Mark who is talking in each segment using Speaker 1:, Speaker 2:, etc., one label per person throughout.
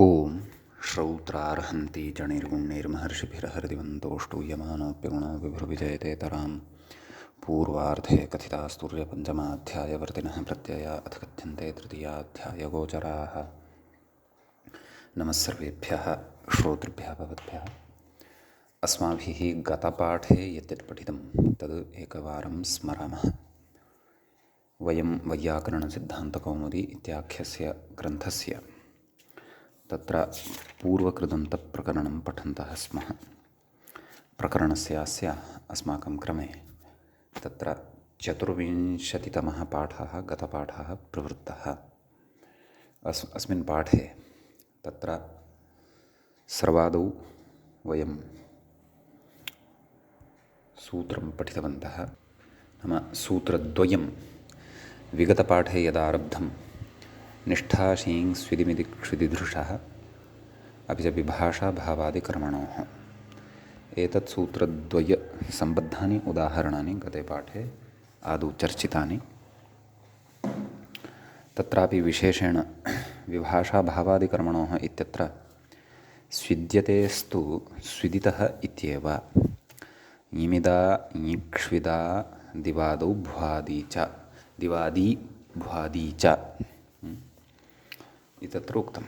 Speaker 1: ॐ श्रौत्रार्हन्ति जनिर्गुणैर्महर्षिभिरहृदिवन्तोऽष्टूयमानोऽप्यगुणो विजयते पूर्वार्धे कथितास्तुर्यपञ्चमाध्यायवर्तिनः प्रत्यया अथ कथ्यन्ते तृतीयाध्यायगोचराः। नमः सर्वेभ्यः श्रोतृभ्यः भवद्भ्यः। अस्माभिः गतपाठे यत् पठितं तद् एकवारं स्मरामः। वयं वैयाकरणसिद्धान्तकौमुदी इत्याख्यस्य ग्रन्थस्य तत्र पूर्वकृदन्तप्रकरणं पठन्तः स्मः। प्रकरणस्यास्य अस्माकं क्रमे तत्र 24तमः पाठः गतपाठः प्रवृत्तः। अस्मिन् पाठे तत्र सर्वादौ वयं सूत्रं पठितवन्तः। नाम सूत्रद्वयं विगतपाठे यदारब्धं निष्ठाशीं स्विदिमिति क्षुदिदृशः अपि च विभाषा भावादिकर्मणोः, एतत् सूत्रद्वयसम्बद्धानि उदाहरणानि गते पाठे आदौ चर्चितानि। तत्रापि विशेषेण विभाषा भावादिकर्मणोः इत्यत्र स्विद्यतेस्तु स्विदितः इत्येव। इमिदा इक्ष्विदा दिवादौ भ्वादी च दिवादी भ्वादी च इत्यत्र उक्तं।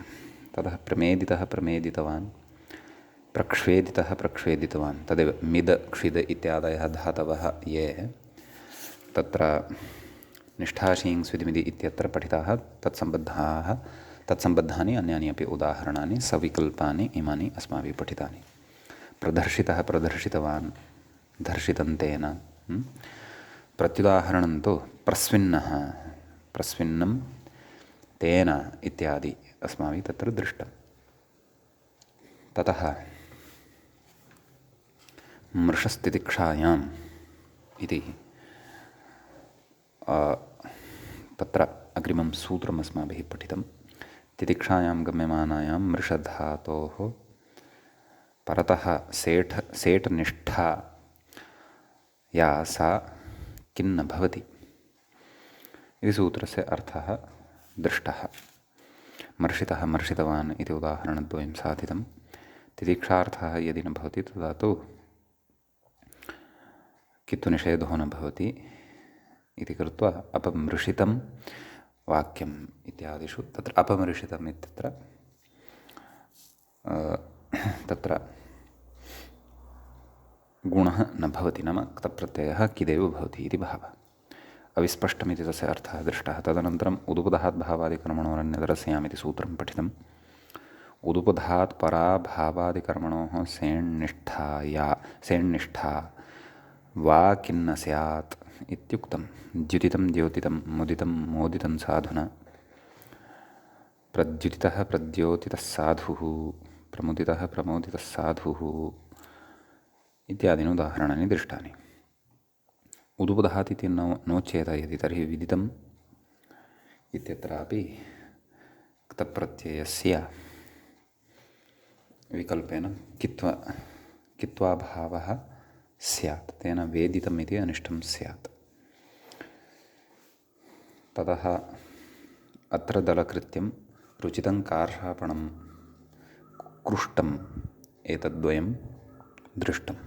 Speaker 1: ततः प्रमेदितः प्रमेदितवान्, प्रक्ष्वेदितः प्रक्ष्वेदितवान्, तदेव मिद क्षिद इत्यादयः धातवः ये तत्र निष्ठाशीं स्विदिमिति इत्यत्र पठिताः तत्सम्बद्धानि अन्यानि अपि उदाहरणानि सविकल्पानि इमानि अस्माभिः पठितानि। प्रदर्शितः प्रदर्शितवान्, दर्शितं तेन, प्रत्युदाहरणं तु प्रस्विन्नः प्रस्विन्नं तेन इत्यादि अस्माभिः तत्र दृष्टं। ततः मृषस्तितिक्षायाम् इति तत्र अग्रिमं सूत्रम् अस्माभिः पठितं। तितिक्षायां गम्यमानायां मृषधातोः परतः सेठ निष्ठा या सा किन्न भवति इति सूत्रस्य अर्थः दृष्टः। मर्षितः मर्षितवान् इति उदाहरणद्वयं साधितं। तितिक्षार्थः यदि न भवति तदा तु कित्वनिषेधो न भवति इति कृत्वा अपमृषितं वाक्यम् इत्यादिषु तत्र अपमृषितम् इत्यत्र तत्र गुणः न भवति, नाम क्तप्रत्ययः किदेव भवति इति भावः। अविस्पष्टमिति तस्य अर्थः दृष्टः। तदनन्तरम् उदुपधात् भावादिकर्मणोरन्यतरस्यामिति सूत्रं पठितम्। उदुपधात् परा भावादिकर्मणोः सेण्निष्ठा वा किन्न स्यात् इत्युक्तं। द्युतितं द्योतितं मुदितं मोदितं साधुना, प्रद्युतितः प्रद्योतितः साधुः, प्रमुदितः प्रमोदितः साधुः इत्यादीनि उदाहरणानि दृष्टानि। उदुपधात् इति नोच्येत यदि तर्हि विदितम् इत्यत्रापि क्तप्रत्ययस्य विकल्पेन कित्वाभावः स्यात्, तेन वेदितम् इति अनिष्टं स्यात्। ततः अत्र दलकृत्यं रुचितं कार्षापणं कृष्टम् एतद्वयं दृष्टम्।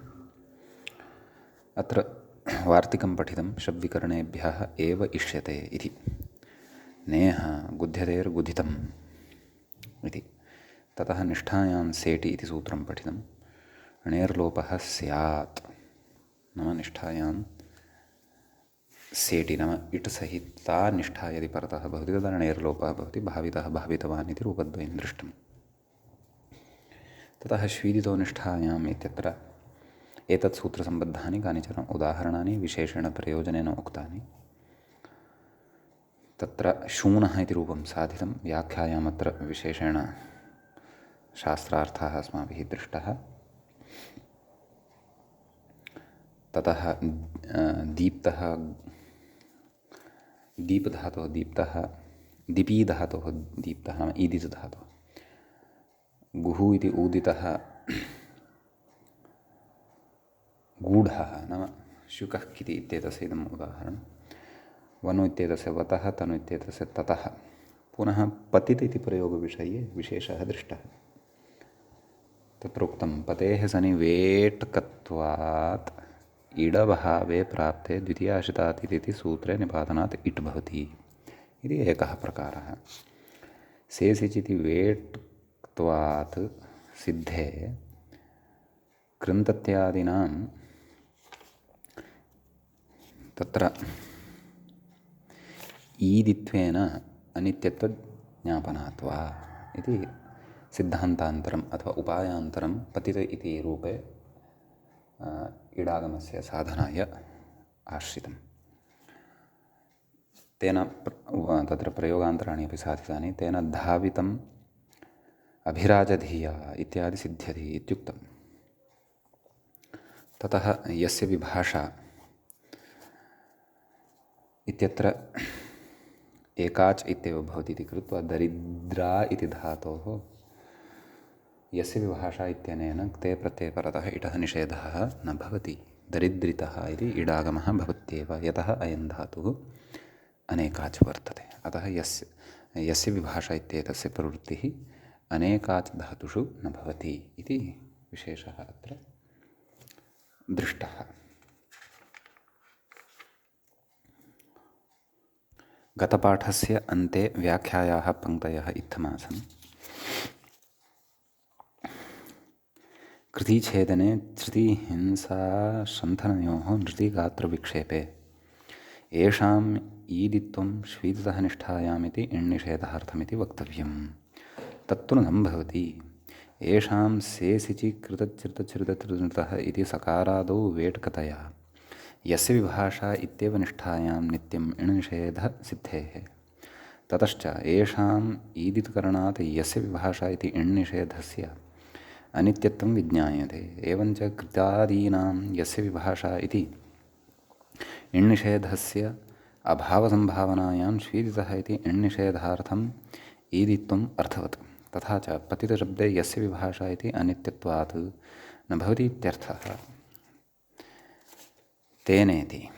Speaker 1: अत्र वार्तिकं पठितं शब्विकरणेभ्यः एव इष्यते इति। नेह गुध्यतेर्गुधितम् इति। ततः निष्ठायां सेटि इति सूत्रं पठितं। णेर्लोपः स्यात्, नाम निष्ठायां सेटि नाम इट् सहिता निष्ठा यदि परतः भवति तदा णेर्लोपः भवति। भावितः भावितवान् इति रूपद्वयं दृष्टम्। ततः श्वीदितो निष्ठायाम् इत्यत्र एतत् सूत्रसम्बद्धानि कानिचन उदाहरणानि विशेषेण प्रयोजनेन उक्तानि। तत्र शूनः इति रूपं साधितं। व्याख्यायामत्र विशेषेण शास्त्रार्थः अस्माभिः दृष्टः। ततः दीप्तः दीपधातोः दीप्तः दिपीधातोः दीप्तः नाम ईदितधातोः। गुः इति ऊदितः गूढः नाम शुकः किति इत्येतस्य इदम् उदाहरणं। वनु इत्येतस्य वतः, तनु इत्येतस्य ततः, पुनः पतित् इति प्रयोगविषये विशेषः दृष्टः। तत्रोक्तं पतेः सनि वेट्कत्वात् इडभावे प्राप्ते द्वितीयाश्रितात् इति सूत्रे निपातनात् इट् भवति इति एकः प्रकारः। सेसिचिति वेट्त्वात् सिद्धे कृन्तत्यादीनां तत्र ईदित्वेन अनित्यत्वज्ञापनात् वा इति सिद्धान्तान्तरम् अथवा उपायान्तरं पतित इति रूपे इडागमस्य साधनाय आश्रितं। तेन तत्र प्रयोगान्तराणि अपि साधितानि। तेन धावितम् अभिराजधीया इत्यादि सिद्ध्यति इत्युक्तम्। ततः यस्य विभाषा इत्यत्र एकाच् इत्येव भवति इति कृत्वा दरिद्रा इति धातोः यस्य विभाषा इत्यनेन क्ते प्रत्यये परतः इटः निषेधः न भवति। दरिद्रितः इति इडागमः भवत्येव, यतः अयं धातुः अनेकाच् वर्तते। अतः यस्य विभाषा इत्येतस्य प्रवृत्तिः अनेकाच् धातुषु न भवति इति विशेषः अत्र दृष्टः। गतपाठस्य अन्ते व्याख्यायाः पङ्क्तयः इत्थमासन्। कृतिछेदने श्रुतिहिंसाशन्थनयोः नृतिगात्रविक्षेपे येषाम् ईदित्वं श्वीततः निष्ठायामिति इण्निषेधार्थमिति वक्तव्यम्। तत्तु न भवति। येषां सेसिचि कृतच्युतच्युतच्युतः इति सकारादौ वेट्कतया यस्य विभाषा इत्येव निष्ठायां नित्यम् इण्निषेधसिद्धेः। ततश्च येषाम् ईदितकरणात् यस्य विभाषा इति इण्निषेधस्य अनित्यत्वं विज्ञायते। एवञ्च कृतादीनां यस्य विभाषा इति इण्निषेधस्य अभावसम्भावनायां श्वीदितः इति इण्निषेधार्थम् ईदित्वम् अर्थवत्। तथा च पतितशब्दे यस्य विभाषा इति अनित्यत्वात् न भवति इत्यर्थः। तेनेति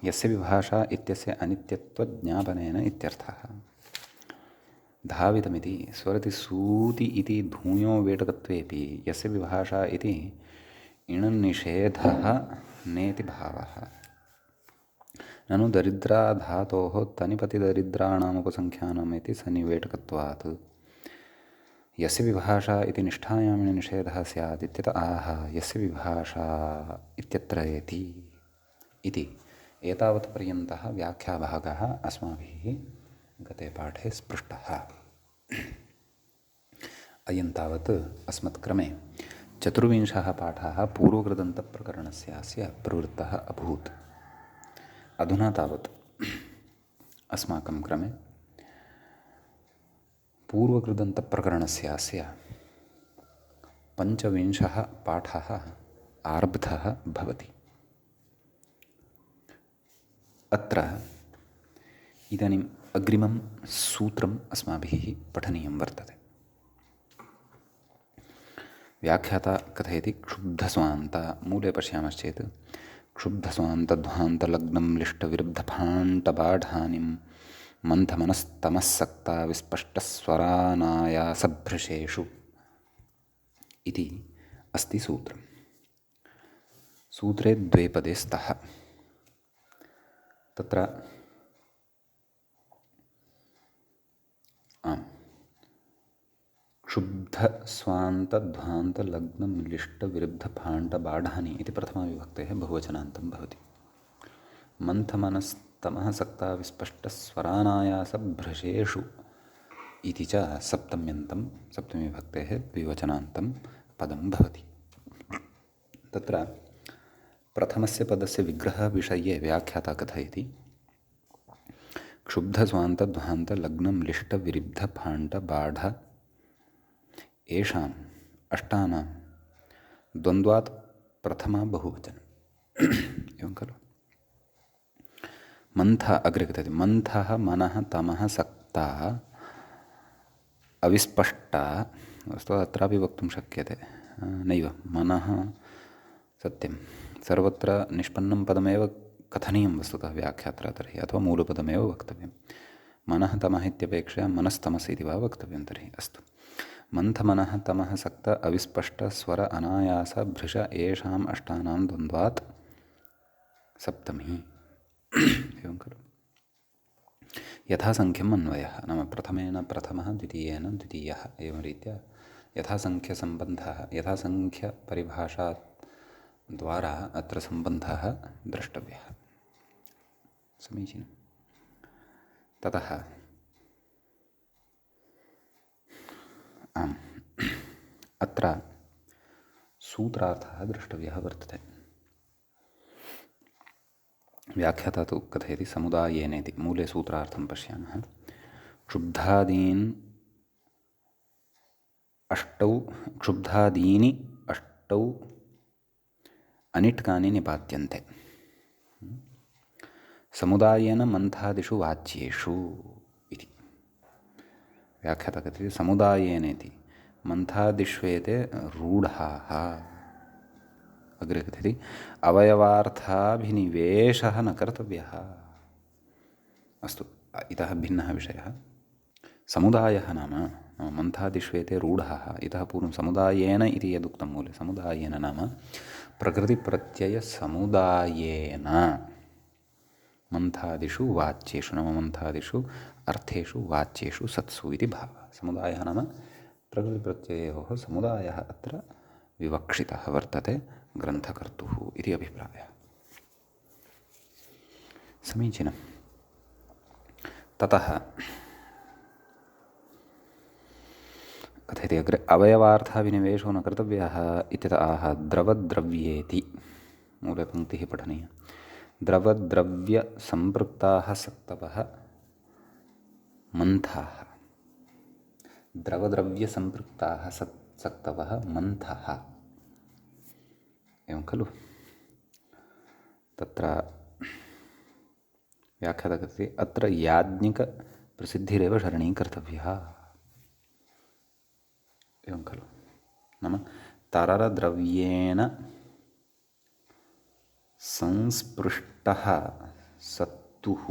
Speaker 1: यस्य विभाषा इत्यस्य अनित्यत्वज्ञापनेन इत्यर्थः। धावितमिति स्वरति सूति इति धूयो वेटकत्वेपि यस्य विभाषा इति इणन्निषेधः नेति भावः। ननु दरिद्रा धातोः तनिपतिदरिद्राणामुपसङ्ख्यानम् इति सन्निवेटकत्वात् यस्य विभाषा इति निष्ठायां निषेधः स्यात् इत्यत आह यस्य विभाषा इत्यत्र इति एतावत् पर्यन्तः व्याख्याभागः अस्माभिः गते पाठे स्पृष्टः। अयं तावत् अस्मत्क्रमे चतुर्विंशः पाठः पूर्वकृदन्तप्रकरणस्य प्रवृत्तः अभूत्। अधुना तावत् अस्माकं क्रमे पूर्वकृदन्तप्रकरणस्य पञ्चविंशः पाठः आरब्धः भवति। अत्र इदानीम् अग्रिमं सूत्रम् अस्माभिः पठनीयं वर्तते। व्याख्याता कथयति क्षुब्धस्वान्त। मूले पश्यामश्चेत् क्षुब्धस्वान्तध्वान्तलग्नं लिष्टविरुद्धफाण्टबाढानिं मन्थमनस्तमःसक्ता विस्पष्टस्वरानायासभृशेषु इति अस्ति सूत्रम्। सूत्रे द्वे पदे स्तः। तत्र क्षुब्धस्वान्तध्वान्तलग्नं लिष्टविरुद्धफाण्टबाढानि इति प्रथमाविभक्तेः बहुवचनान्तं भवति। मन्थमनस्तमः सक्ता विस्पष्टस्वरानायासभृशेषु इति च सप्तम्यन्तं सप्तमीविभक्तेः द्विवचनान्तं पदं भवति। तत्र प्रथमस्य पदस्य विग्रहविषये व्याख्याता कथयति क्षुब्धस्वान्तध्वान्तलग्नं लिष्टविरुद्धफाण्टबाढ येषाम् अष्टानां द्वन्द्वात् प्रथमा बहुवचनम् एवं खलु। मन्थः अग्रे कथयति मन्थः मनः तमः सक्ता अविस्पष्टा। वस्तुतः अत्रापि वक्तुं शक्यते नैव मनः सत्यं सर्वत्र निष्पन्नं पदमेव कथनीयं वस्तुतः व्याख्यात्रा तर्हि, अथवा मूलपदमेव वक्तव्यं। मनः तमः इत्यपेक्षया मनस्तमस् इति वा वक्तव्यं तर्हि अस्तु। मन्थमनः तमः सक्त अविस्पष्ट स्वर अनायास भृश येषाम् अष्टानां द्वन्द्वात् सप्तमी। एवं खलु। यथासङ्ख्यम् अन्वयः नाम प्रथमेन प्रथमः द्वितीयेन द्वितीयः एवं रीत्या यथासङ्ख्यसम्बन्धः यथासङ्ख्यपरिभाषा द्वारा अत्र सम्बन्धः द्रष्टव्यः। समीचीनं। ततः आम् अत्र सूत्रार्थः द्रष्टव्यः वर्तते। व्याख्याता तु कथयति समुदायेनेति। मूले सूत्रार्थं पश्यामः। क्षुब्धादीनि अष्टौ अनिट्कानि निपात्यन्ते। समुदायेन मन्थादिषु वाच्येषु इति व्याख्याता कथयति समुदायेनेति मन्थादिष्वेते रूढाः। अग्रे कथयति अवयवार्थाभिनिवेशः न कर्तव्यः। अस्तु, इतः भिन्नः विषयः। समुदायः नाम मन्थादिष्वेते रूढाः। इतः पूर्वं समुदायेन इति यदुक्तं मूले, समुदायेन नाम प्रकृतिप्रत्ययसमुदायेन मन्थादिषु वाच्येषु नाम मन्थादिषु अर्थेषु वाच्येषु सत्सु इति भावः। समुदायः नाम प्रकृतिप्रत्ययोः समुदायः अत्र विवक्षितः वर्तते ग्रन्थकर्तुः इति अभिप्रायः। समीचीनं। ततः कथयति अग्रे अवयवार्थाभिनिवेशो न कर्तव्यः इत्यतः आह द्रवद्रव्येति। मूले पङ्क्तिः पठनीया। द्रवद्रव्यसम्पृक्ताः सक्तवः मन्थाः। द्रवद्रव्यसम्पृक्ताः सक्तवः मन्थः। एवं खलु। तत्र व्याख्याता कथयति अत्र याज्ञिकप्रसिद्धिरेव शरणी कर्तव्यः। एवं खलु। नाम तररद्रव्येण संस्पृष्टः सत्तुः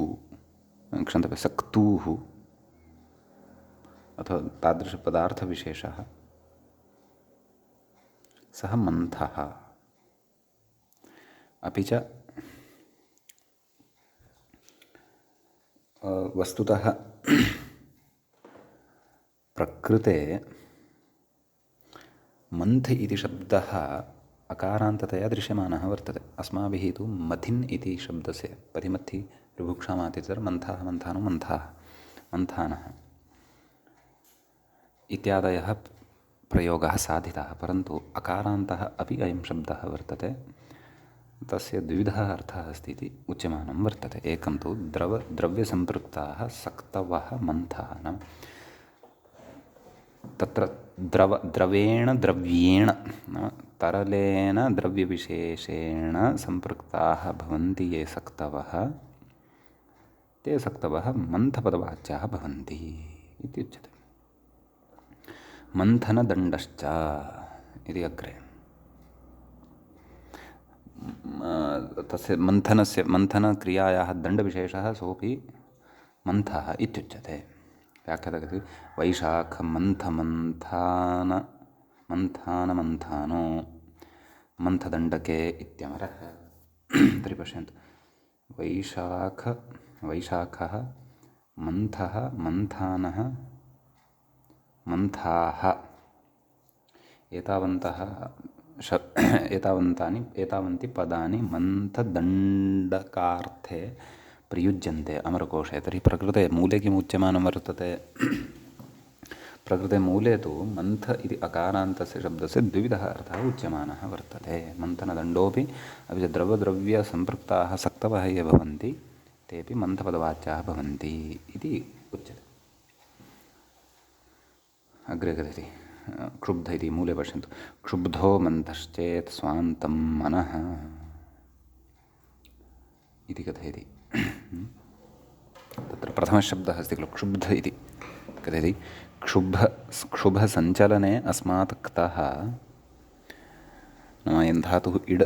Speaker 1: क्षन्तव्यः सक्तुः अथवा तादृशपदार्थविशेषः सः मन्थः। अपि च वस्तुतः प्रकृते मन्थ इति शब्दः अकारान्ततया दृश्यमानः वर्तते। अस्माभिः तु मथिन् इति शब्दस्य पथिमथि ऋभुक्षामातितर् मन्थाः मन्थानो मन्थाः मन्थानः इत्यादयः प्रयोगः साधितः, परन्तु अकारान्तः अपि अयं शब्दः वर्तते। तस्य द्विविधः अर्थः अस्ति इति उच्यमानं वर्तते। एकं तु द्रव्यसम्पृक्ताः सक्तवः मन्थाः नाम तत्र द्रवेण द्रव्येण नाम तरलेन द्रव्यविशेषेण सम्पृक्ताः भवन्ति ये सक्तवः, ते सक्तवः मन्थपदवाच्याः भवन्ति इत्युच्यते। मन्थनदण्डश्च इति अग्रे तस्य मन्थनक्रियायाः दण्डविशेषः सोऽपि मन्थः इत्युच्यते। व्याख्याता कथयति वैशाखमन्थमन्थानो मन्थदण्डके इत्यमरः। तर्हि पश्यन्तु, वैशाखः मन्थः मन्थानः मन्थाः एतावन्ति पदानि मन्थदण्डकार्थे प्रयुज्यन्ते अमरकोशे। तर्हि प्रकृते मूले किम् उच्यमानं वर्तते? प्रकृते मूले तु मन्थ इति अकारान्तस्य शब्दस्य द्विविधः अर्थः उच्यमानः वर्तते। मन्थनदण्डोऽपि अपि च द्रवद्रव्यसम्पृक्ताः सक्तवः ये भवन्ति तेऽपि मन्थपदवाच्याः भवन्ति इति उच्यते। अग्रे कथयति क्षुब्ध इति मूले पश्यन्तु। क्षुब्धो मन्थश्चेत् स्वान्तं मनः इति कथयति। तत्र प्रथमः शब्दः अस्ति खलु क्षुब्ध इति। कथयति क्षुभसञ्चलने अस्मात् क्तः नाम अयं धातुः इड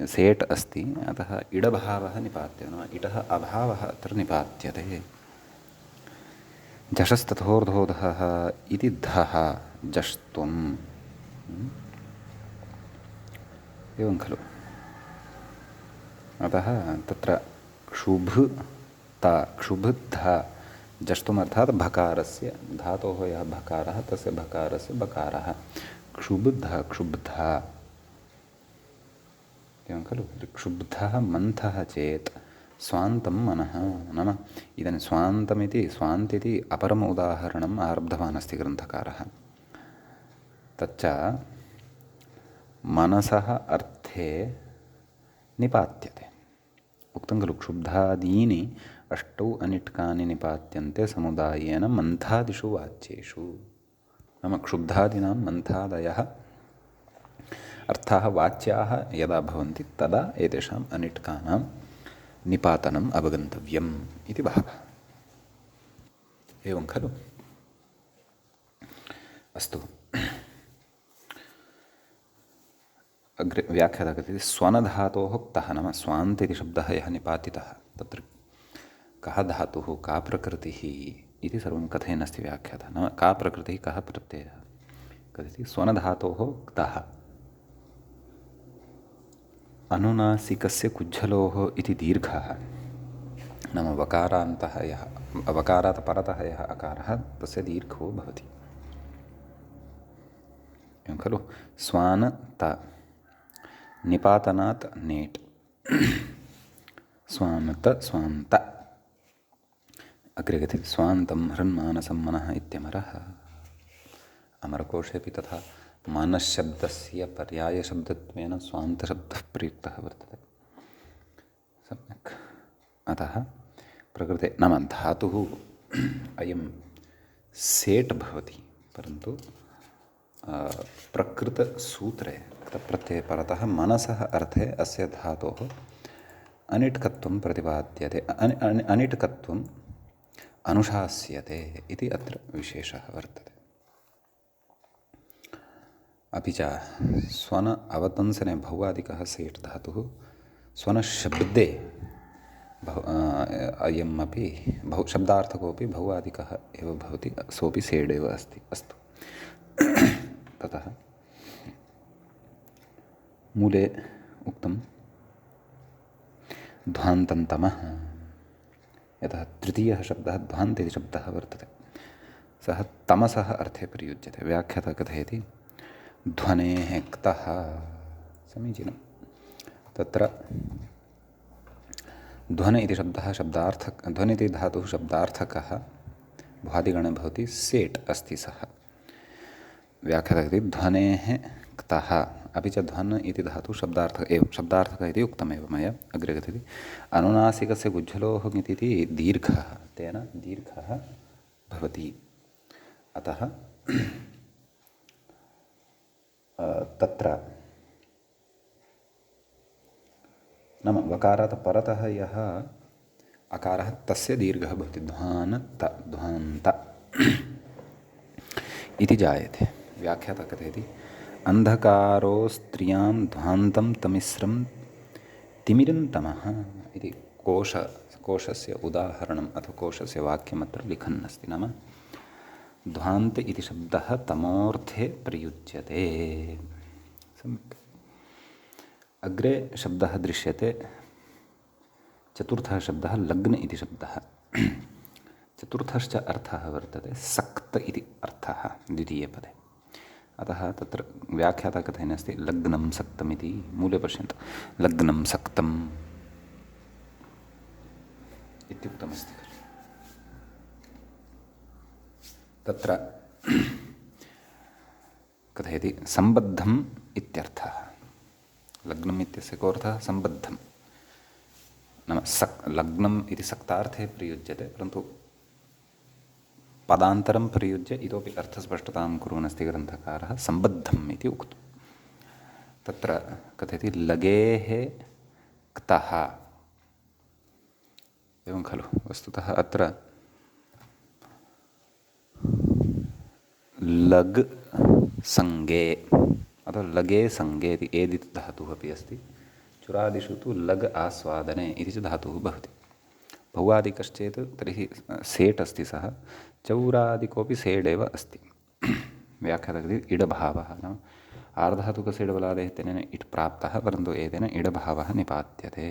Speaker 1: सेट् अस्ति, अतः इडभावः निपात्यते नाम इटः अभावः अत्र निपात्यते। झषस्तथोर्धोधः इति धः जष्ट्वम् एवं खलु। अतः तत्र क्षुब्धा जष्टुम् अर्थात् भकारस्य धातोः यः भकारः तस्य भकारस्य बकारः क्षुब्धा एवं खलु। क्षुब्धः मन्थः चेत् स्वान्तं मनः नाम इदानीं स्वान्तिति अपरम् उदाहरणम् आरब्धवान् अस्ति ग्रन्थकारः। तच्च मनसः अर्थे निपात्यते। उक्तं खलु क्षुब्धादीनि अष्टौ अनिट्कानि निपात्यन्ते समुदायेन मन्थादिषु वाच्येषु। नाम क्षुब्धादीनां मन्थादयः अर्थाः वाच्याः यदा भवन्ति तदा एतेषाम् अनिट्कानां निपातनम् अवगन्तव्यम् इति भावः। एवं खलु। अस्तु, अग्रे व्याख्याता कथयति स्वनधातोः क्तः नाम स्वान्त इति शब्दः यः निपातितः तत्र कः धातुः का प्रकृतिः इति सर्वं कथयन् अस्ति व्याख्याता। नाम का प्रकृतिः कः प्रत्ययः कथयति स्वनधातोः क्तः अनुनासिकस्य कुज्झलोः इति दीर्घः नाम वकारान्तः यः वकारात् परतः यः अकारः तस्य दीर्घो भवति एवं खलु। स्वानत निपातनात् नेट् स्वानत स्वान्त। अग्रे कथयति स्वान्तं हृन्मानसं मनः इत्यमरः। अमरकोशेऽपि तथा मानसशब्दस्य पर्यायशब्दत्वेन स्वान्तशब्दः प्रयुक्तः वर्तते। सम्यक्। अतः प्रकृते नाम धातुः अयं सेट् भवति परन्तु प्रकृतसूत्रे प्रत्यये परतः मनसः अर्थे अस्य धातोः अनिट्कत्वं प्रतिपाद्यते अनिट्कत्वम् अनुशास्यते इति अत्र विशेषः वर्तते। अपि च स्वन अवतंसने भौवादिकः सेट् धातुः स्वनशब्दे अयम् अपि शब्दार्थकोऽपि भौवादिकः एव भवति सोऽपि सेड् एव अस्ति। अस्तु ततः मूले उक्तं ध्वान्तन्तमः यतः तृतीयः शब्दः ध्वान्त इति शब्दः वर्तते सः तमसः अर्थे प्रयुज्यते। व्याख्याता कथयति ध्वनेः क्तः समीचीनं। तत्र ध्वन इति शब्दः ध्वन इति धातुः शब्दार्थकः भ्वादिगणे भवति सेट् अस्ति सः। व्याख्याता कथयति ध्वनेः क्तः अपि च ध्वन इति धातुः शब्दार्थकः इति उक्तमेव मया। अग्रे कथयति अनुनासिकस्य गुज्झलोः इति दीर्घः तेन दीर्घः भवति। अतः तत्र नाम वकारात् परतः यः अकारः तस्य दीर्घः भवति ध्वान्त इति जायते। व्याख्याता कथयति अंधकारो स्त्रियां ध्वान्तं तमिस्रं तिमिरं तमः इति कोशस्य उदाहरणम् अथवा कोशस्य वाक्यम् अत्र लिखन् अस्ति। नाम ध्वान्त इति शब्दः तमोर्थे प्रयुज्यते। सम्यक्। अग्रे शब्दः दृश्यते चतुर्थः शब्दः लग्न इति शब्दः। चतुर्थश्च अर्थः वर्तते सक्त इति अर्थः द्वितीयपदे। अतः तत्र व्याख्याता कथयन् अस्ति लग्नं सक्तम् इति। मूले पश्यन्तु लग्नं सक्तम् इत्युक्तमस्ति। तत्र कथयति सम्बद्धम् इत्यर्थः। लग्नम् इत्यस्य कोऽर्थः सम्बद्धं नाम लग्नम् इति सक्तार्थे प्रयुज्यते परन्तु पदान्तरं प्रयुज्य इतोपि अर्थस्पष्टतां कुर्वन् अस्ति ग्रन्थकारः सम्बद्धम् इति उक्तं। तत्र कथयति लगेः क्तः एवं खलु। वस्तुतः अत्र लग् संज्ञे अथवा लगे संज्ञे इति एदित् धातुः अपि अस्ति। चुरादिषु तु लग् आस्वादने इति च धातुः भवति। भौवादिकश्चेत् तर्हि सेट् अस्ति सः चौरादिकोऽपि सेडेव अस्ति व्याख्यातः इडभावः नाम आर्धातुकसेडबलादेः तेन इट् प्राप्तः परन्तु एतेन इडभावः निपात्यते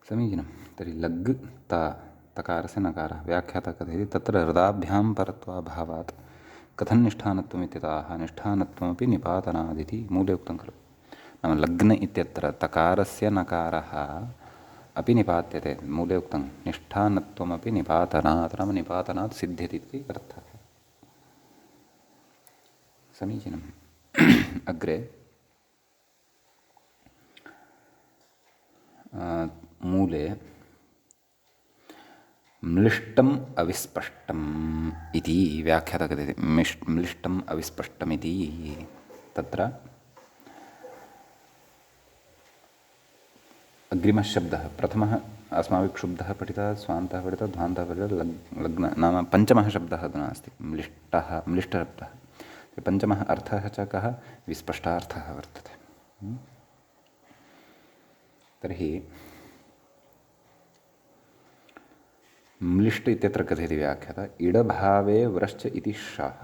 Speaker 1: समीचीनं तर्हि लग् तकारस्य नकारः व्याख्यातः कथयति तत्र हृदाभ्यां परत्वाभावात् कथं निष्ठानत्वम् इत्यतः निष्ठानत्वमपि निपातनादिति मूले उक्तं खलु नाम लग्न इत्यत्र तकारस्य नकारः अपि निपात्यते मूले उक्तं निष्ठानत्वमपि निपातनात् नाम निपातनात् सिद्ध्यति इति अर्थः समीचीनम् अग्रे मूले म्लिष्टम् अविस्पष्टम् इति व्याख्यातः कथयति म्लिष्टम् अविस्पष्टमिति तत्र अग्रिमशब्दः प्रथमः अस्माभिः क्षुब्धः पठितः स्वान्तः पठितः ध्वान्तः पठितः लग्न नाम पञ्चमः शब्दः अधुना अस्ति म्लिष्टशब्दः पञ्चमः अर्थः च कः विस्पष्टार्थः वर्तते तर्हि म्लिष्ट इत्यत्र कथयति व्याख्यातः इडभावे व्रश्च इति शः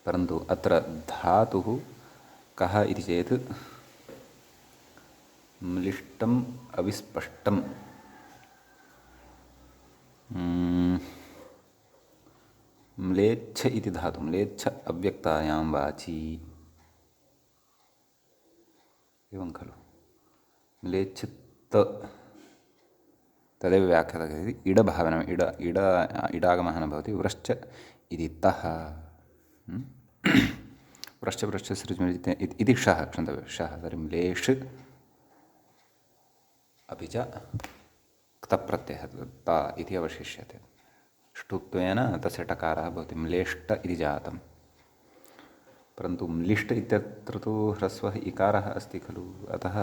Speaker 1: परन्तु अत्र धातुः कः इति चेत् म्लिष्टम् अविस्पष्टं म्लेच्छ इति धातु म्लेच्छ अव्यक्तायां वाची एवं खलु म्लेच्छ तदेव व्याख्यातः कथयति इडभावनम् इडागमः न भवति व्रश्च इति तः व्रश्च व्रश्च सृज् इति शः क्षन्तव्यः शः तर्हि म्लेष् अपि च क्तप्रत्ययः ता इति अवशिष्यते ष्टुत्वेन तस्य टकारः भवति म्लेष्ट इति जातं परन्तु म्लिष्ट इत्यत्र तु ह्रस्वः इकारः अस्ति खलु अतः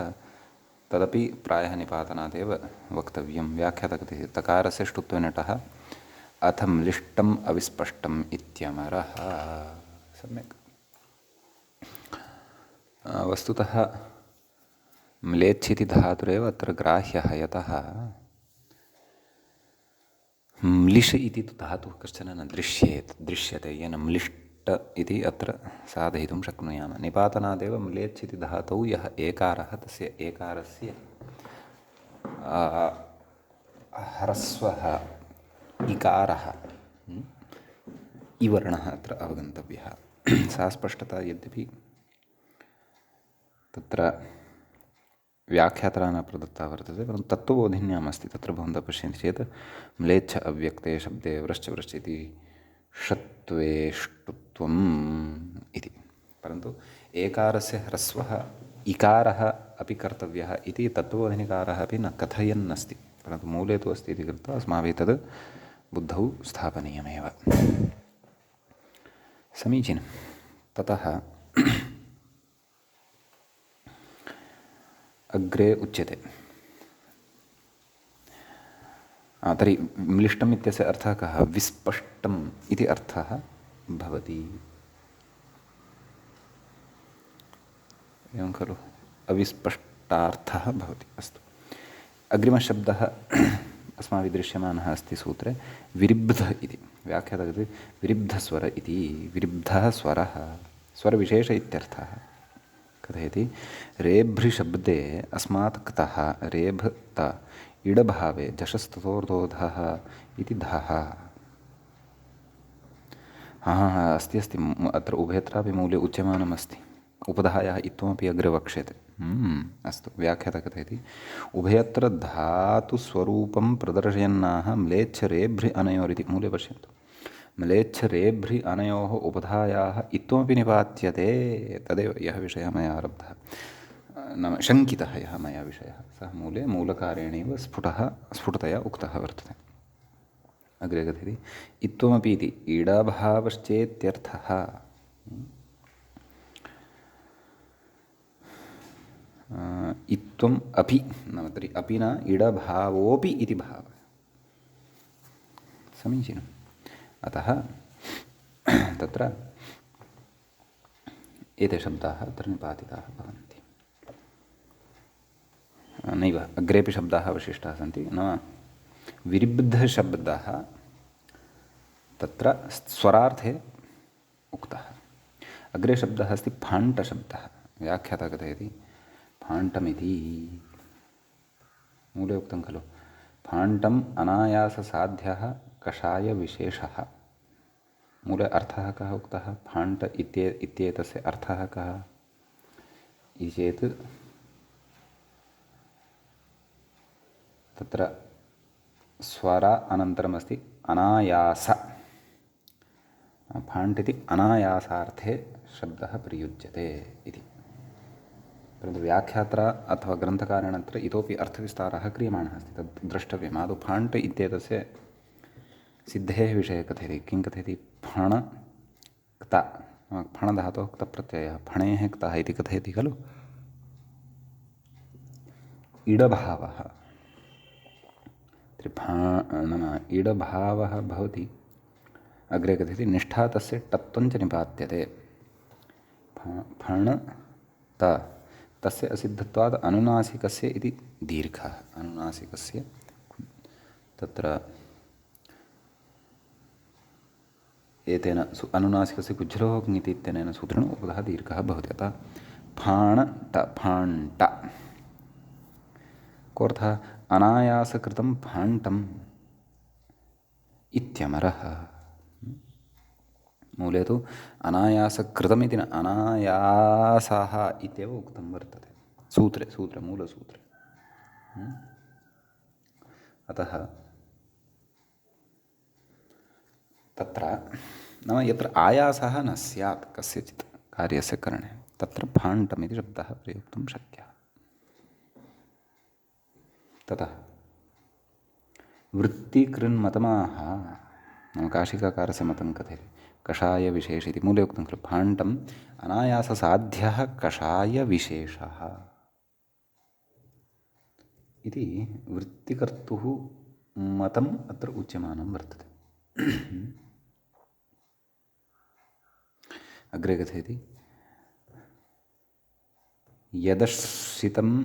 Speaker 1: तदपि प्रायः निपातनादेव वक्तव्यं व्याख्यातः कथयति तकारस्य ष्टुत्वेन टः अथ म्लिष्टम् अविस्पष्टम् इत्यमरः सम्यक् वस्तुतः म्लेच्छ इति धातुरेव अत्र ग्राह्यः यतः म्लिष् इति तु धातुः कश्चन न दृश्यते येन म्लिष्ट इति अत्र साधयितुं शक्नुयाम निपातनादेव म्लेच्छ इति धातौ यः एकारः तस्य एकारस्य ह्रस्वः इकारः इवर्णः अत्र अवगन्तव्यः सा स्पष्टता यद्यपि तत्र व्याख्यातरा न प्रदत्ता वर्तते परन्तु तत्त्वबोधिन्याम् अस्ति तत्र भवन्तः पश्यन्ति चेत् म्लेच्छ अव्यक्ते शब्दे व्रश्च व्रश्च इति षत्वे ष्टुत्वम् इति परन्तु एकारस्य ह्रस्वः इकारः अपि कर्तव्यः इति तत्त्वबोधिनिकारः अपि न कथयन्नस्ति परन्तु मूले तु अस्ति इति कृत्वा अस्माभिः तद् बुद्धौ स्थापनीयमेव समीचीनं ततः अग्रे उच्यते तर्हि म्लिष्टम् इत्यस्य अर्थः कः विस्पष्टम् इति अर्थः भवति एवं खलु अविस्पष्टार्थः भवति अस्तु अग्रिमशब्दः अस्माभिः दृश्यमानः अस्ति सूत्रे विरिब्ध इति व्याख्यातः कथयति विरिब्धस्वर इति विरिब्धः स्वरः स्वरविशेष इत्यर्थः कथयति रेभ्रिशब्दे अस्मात् क्तः रेभ त इडभावे झषस्ततोर्धोधः इति धः अस्ति अत्र उभयत्रापि मूले उच्यमानमस्ति उपधायाः इत्थमपि अग्रे वक्ष्यते अस्तु व्याख्यातः कथयति उभयत्र धातुस्वरूपं प्रदर्शयन्नाः म्लेच्छरेभ्रि अनयोरिति मूले पश्यन्तु म्लेच्छरेभ्रि अनयोः उपधायाः इत्थमपि निपात्यते तदेव यः विषयः मया आरब्धः नाम शङ्कितः यः मया विषयः सः मूले मूलकारेणैव स्फुटतया उक्तः वर्तते अग्रे कथयति इत्थमपि इति इडभावश्चेत्यर्थः इत्वम् अपि नाम तर्हि अपि न इडभावोऽपि इति भावः समीचीनम् अतः तत्र एते शब्दाः अत्र निपातिताः भवन्ति नैव अग्रेपि शब्दाः अवशिष्टाः सन्ति नाम विरिब्धशब्दः तत्र स्वरार्थे उक्तः। अग्रे शब्दः अस्ति फाण्टशब्दः। व्याख्याता कथयति फाण्टमिति मूले उक्तं खलु, फाण्टम् अनायाससाध्यः कषायविशेषः। मूले अर्थः कः उक्तः? फाण्ट इत्येतस्य अर्थः कः इति चेत् तत्र स्वर अनन्तरमस्ति अनायास। फाण्ट् इति अनायासार्थे शब्दः प्रयुज्यते इति। परन्तु व्याख्यात्रा अथवा ग्रन्थकारेण अत्र इतोपि अर्थविस्तारः क्रियमाणः अस्ति, तद् द्रष्टव्यम्। आदौ फाण्ट् इत्येतस्य सिद्धेः विषये कथयति। किं कथयति? फण क्त, फणधातोः क्तप्रत्ययः, फणेः क्तः इति कथयति खलु। इडभावः नाम इडभावः भवति। अग्रे कथयति निष्ठा तस्य टत्वञ्च निपात्यते। फण त तस्य असिद्धत्वात् अनुनासिकस्य इति दीर्घः। अनुनासिकस्य तत्र एतेन अनुनासिकस्य कुज्झलोः इति इत्यनेन सूत्रेण उपधः दीर्घः भवति। अतः फाण्ट फाण्ट कोऽर्थः? अनायासकृतं फाण्टम् इत्यमरः। मूले तु अनायासकृतमिति न, अनायासः इत्येव उक्तं वर्तते सूत्रे मूलसूत्रे। अतः तत्र नाम यत्र आयासः न स्यात् कस्यचित् कार्यस्य करणे तत्र फाण्टम् इति शब्दः प्रयोक्तुं शक्यः। ततः वृत्तिकृन्मतमाः नाम काशिकाकारस्य मतं कथयति कषायविशेष इति। मूले उक्तं खलु फाण्टम् अनायाससाध्यः कषायविशेषः इति वृत्तिकर्तुः मतम् अत्र उच्यमानं वर्तते। अग्रे कथयति यदश्रितम्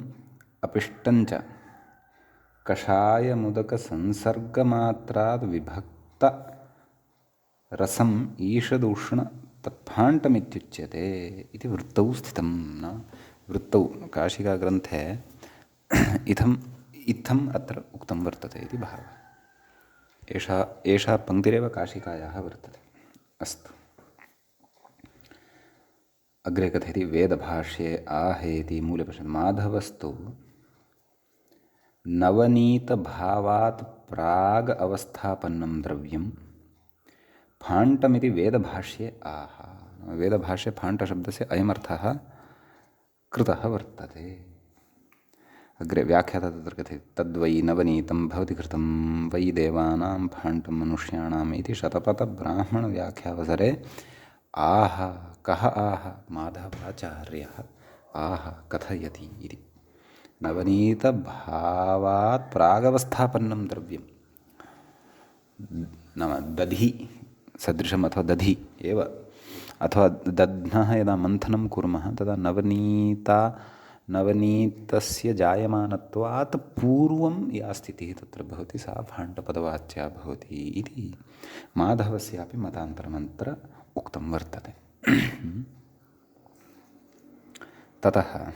Speaker 1: अपिष्टञ्च कषायमुदकसंसर्गमात्राद् विभक्त रसम् ईषदुष्ण तत्फाण्टमित्युच्यते इति वृत्तौ स्थितं। न वृत्तौ काशिकाग्रन्थे इत्थम् अत्र उक्तं वर्तते इति भावः। एषा पङ्क्तिरेव काशिकायाः वर्तते। अस्तु, अग्रे कथयति वेदभाष्ये आहेति। मूले पश्यन्तु माधवस्तु नवनीतभावात् प्राग् अवस्थापन्नं द्रव्यं फाण्टमिति वेदभाष्ये आह। वेदभाष्ये फाण्टशब्दस्य अयमर्थः कृतः वर्तते। अग्रे व्याख्याता तत्र कथयति तद्वै नवनीतं भवति कृतं वै देवानां फाण्टं मनुष्याणाम् इति शतपथब्राह्मणव्याख्यावसरे आह। कः आह? माधवाचार्यः आह कथयति इति। नवनीतभावात् प्रागवस्थापन्नं द्रव्यं नाम दधि सदृशम् अथवा दधि एव, अथवा दध्नः यदा मन्थनं कुर्मः तदा नवनीतस्य जायमानत्वात् पूर्वं या स्थितिः तत्र भवति सा फाण्टपदवाच्या भवति इति माधवस्यापि मतान्तरमत्र उक्तं वर्तते। ततः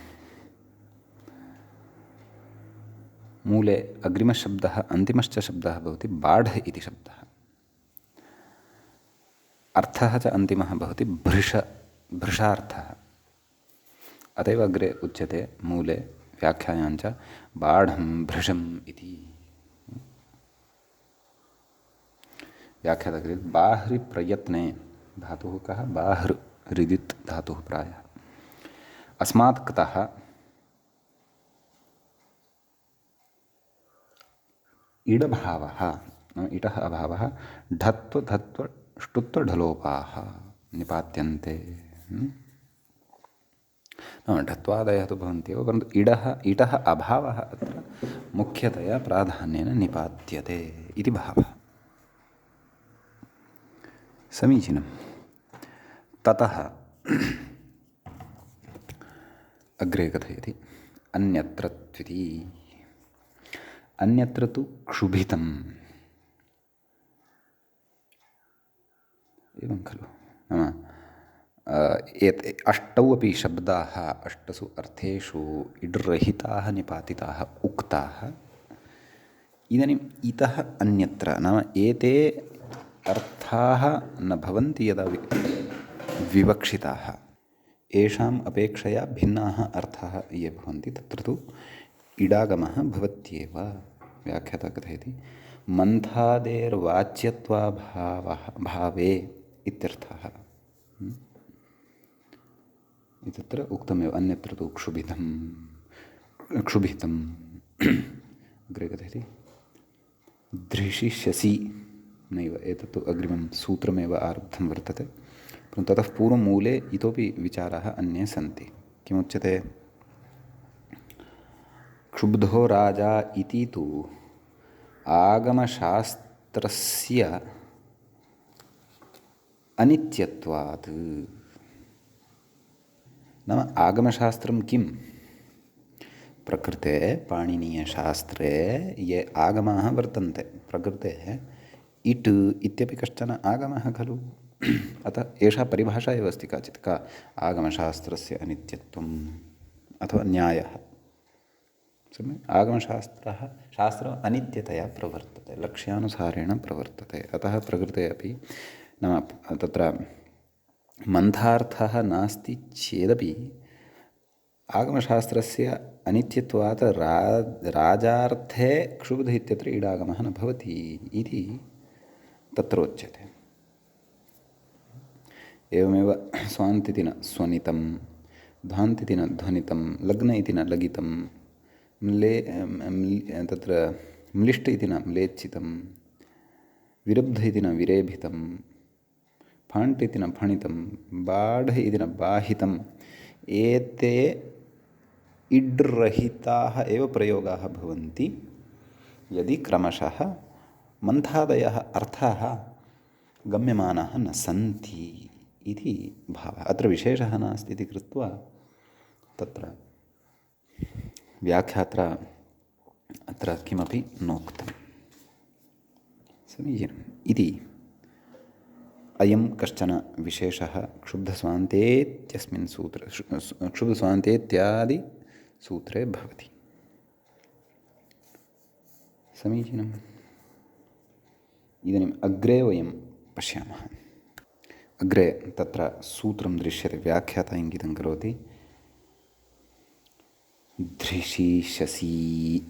Speaker 1: मूले अग्रिमशब्दः अन्तिमश्च शब्दः भवति बाढ इति शब्दः। अर्थः च अन्तिमः भवति भृशार्थः। अतएव अग्रे उच्यते मूले व्याख्यायाञ्च बाढं भृशम् इति। व्याख्याता कथयति बाह्रि प्रयत्ने धातुः कः? बाह्र रिदित् धातुः प्रायः। अस्मात् कृतः इडभावः इटः अभावः ढत्व धत्व ष्टुत्व ढलोपाः निपात्यन्ते। ढत्वादयः तु भवन्त्येव, परन्तु इटः अभावः अत्र मुख्यतया प्राधान्येन निपात्यते इति भावः। समीचीनं। ततः अग्रे कथयति अन्यत्रत्विति। अन्यत्र तु क्षुभितम् एवं खलु। नाम एते अष्टौ अपि शब्दाः अष्टसु अर्थेषु इड्रहिताः निपातिताः उक्ताः। इदानीम् इतः अन्यत्र नाम एते अर्थाः न भवन्ति यदा विवक्षिताः। येषाम् अपेक्षया भिन्नाः अर्थाः ये भवन्ति तत्र तु इडागमः भवत्येव। व्याख्याता कथयति मन्थादेर्वाच्यत्वाभावः भावे इत्यर्थः। तत्र उक्तमेव अन्यत्र तु क्षुभितम् अग्रे कथयति धृषिष्यसि नैव। एतत्तु अग्रिमं सूत्रमेव आरब्धं वर्तते, परन्तु ततः पूर्वं मूले इतोपि विचाराः अन्ये सन्ति। किमुच्यते? क्षुब्धो राजा इति तु आगमशास्त्रस्य अनित्यत्वात्। नाम आगमशास्त्रं किं? प्रकृते पाणिनीयशास्त्रे ये आगमाः वर्तन्ते, प्रकृते इट् इत्यपि कश्चन आगमः खलु। अतः एषा परिभाषा एव अस्ति काचित्, का आगमशास्त्रस्य अनित्यत्वम् अथवा न्यायः। सम्यक् आगमशास्त्रः शास्त्रम् अनित्यतया प्रवर्तते, लक्ष्यानुसारेण प्रवर्तते। अतः प्रकृते अपि नाम तत्र मन्थार्थः नास्ति चेदपि आगमशास्त्रस्य अनित्यत्वात् राजार्थे क्षुब्ध इत्यत्र इडागमः न भवति इति तत्र उच्यते। एवमेव स्वान्तिति न स्वनितं, ध्वान्तिति न ध्वनितं, लग्न इति न लगितं, तत्र म्लिष्ट इति न म्लेच्छितं, विरुब्ध इति न विरेभितं, फाण्ट् इति न फणितं, बाढ इति न बाहितम्। एते इड्रहिताः एव प्रयोगाः भवन्ति यदि क्रमशः मन्थादयः अर्थाः गम्यमानाः न सन्ति इति भावः। अत्र विशेषः नास्ति इति कृत्वा तत्र व्याख्यात्रा अत्र किमपि नोक्तम्। समीचीनम्। इति अयं कश्चन विशेषः क्षुब्धस्वान्तेत्यस्मिन् सूत्रे क्षुब्धस्वान्तेत्यादि सूत्रे भवति। समीचीनम्। इदानीम् अग्रे वयं पश्यामः। अग्रे तत्र सूत्रं दृश्यते, व्याख्याता इङ्गितं करोति धृषिषसि।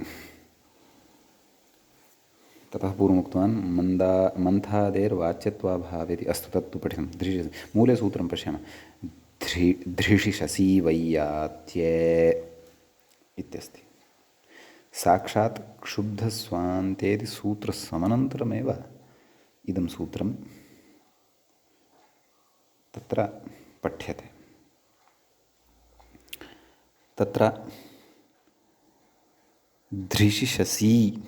Speaker 1: ततः पूर्वमुक्तवान् मन्थादेर्वाच्यत्वाभावेति। अस्तु, तत्तु पठितं। धृषिषसि मूले सूत्रं पश्यामः। धृषिषसि वैयात्ये इत्यस्ति। साक्षात् क्षुब्धस्वान्तेति सूत्रसमनन्तरमेव इदं सूत्रं तत्र पठ्यते। तत्र धृषिषसि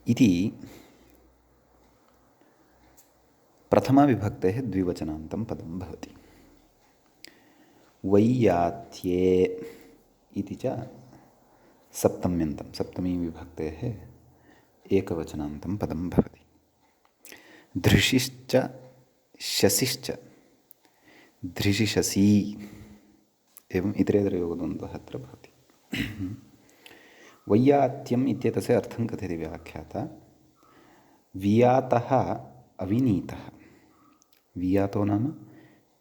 Speaker 1: इति प्रथमाविभक्तेः द्विवचनान्तं पदं भवति। वैयात्ये इति च सप्तम्यन्तं, सप्तमीविभक्तेः एकवचनान्तं पदं भवति। धृषिश्च शसिश्च धृषिषसि एवम् इतरेतरयोगद्वन्द्वः अत्र भवति। वैयात्यम् इत्येतस्य अर्थं कथयति व्याख्याता। वियातः अविनीतः। वियातो नाम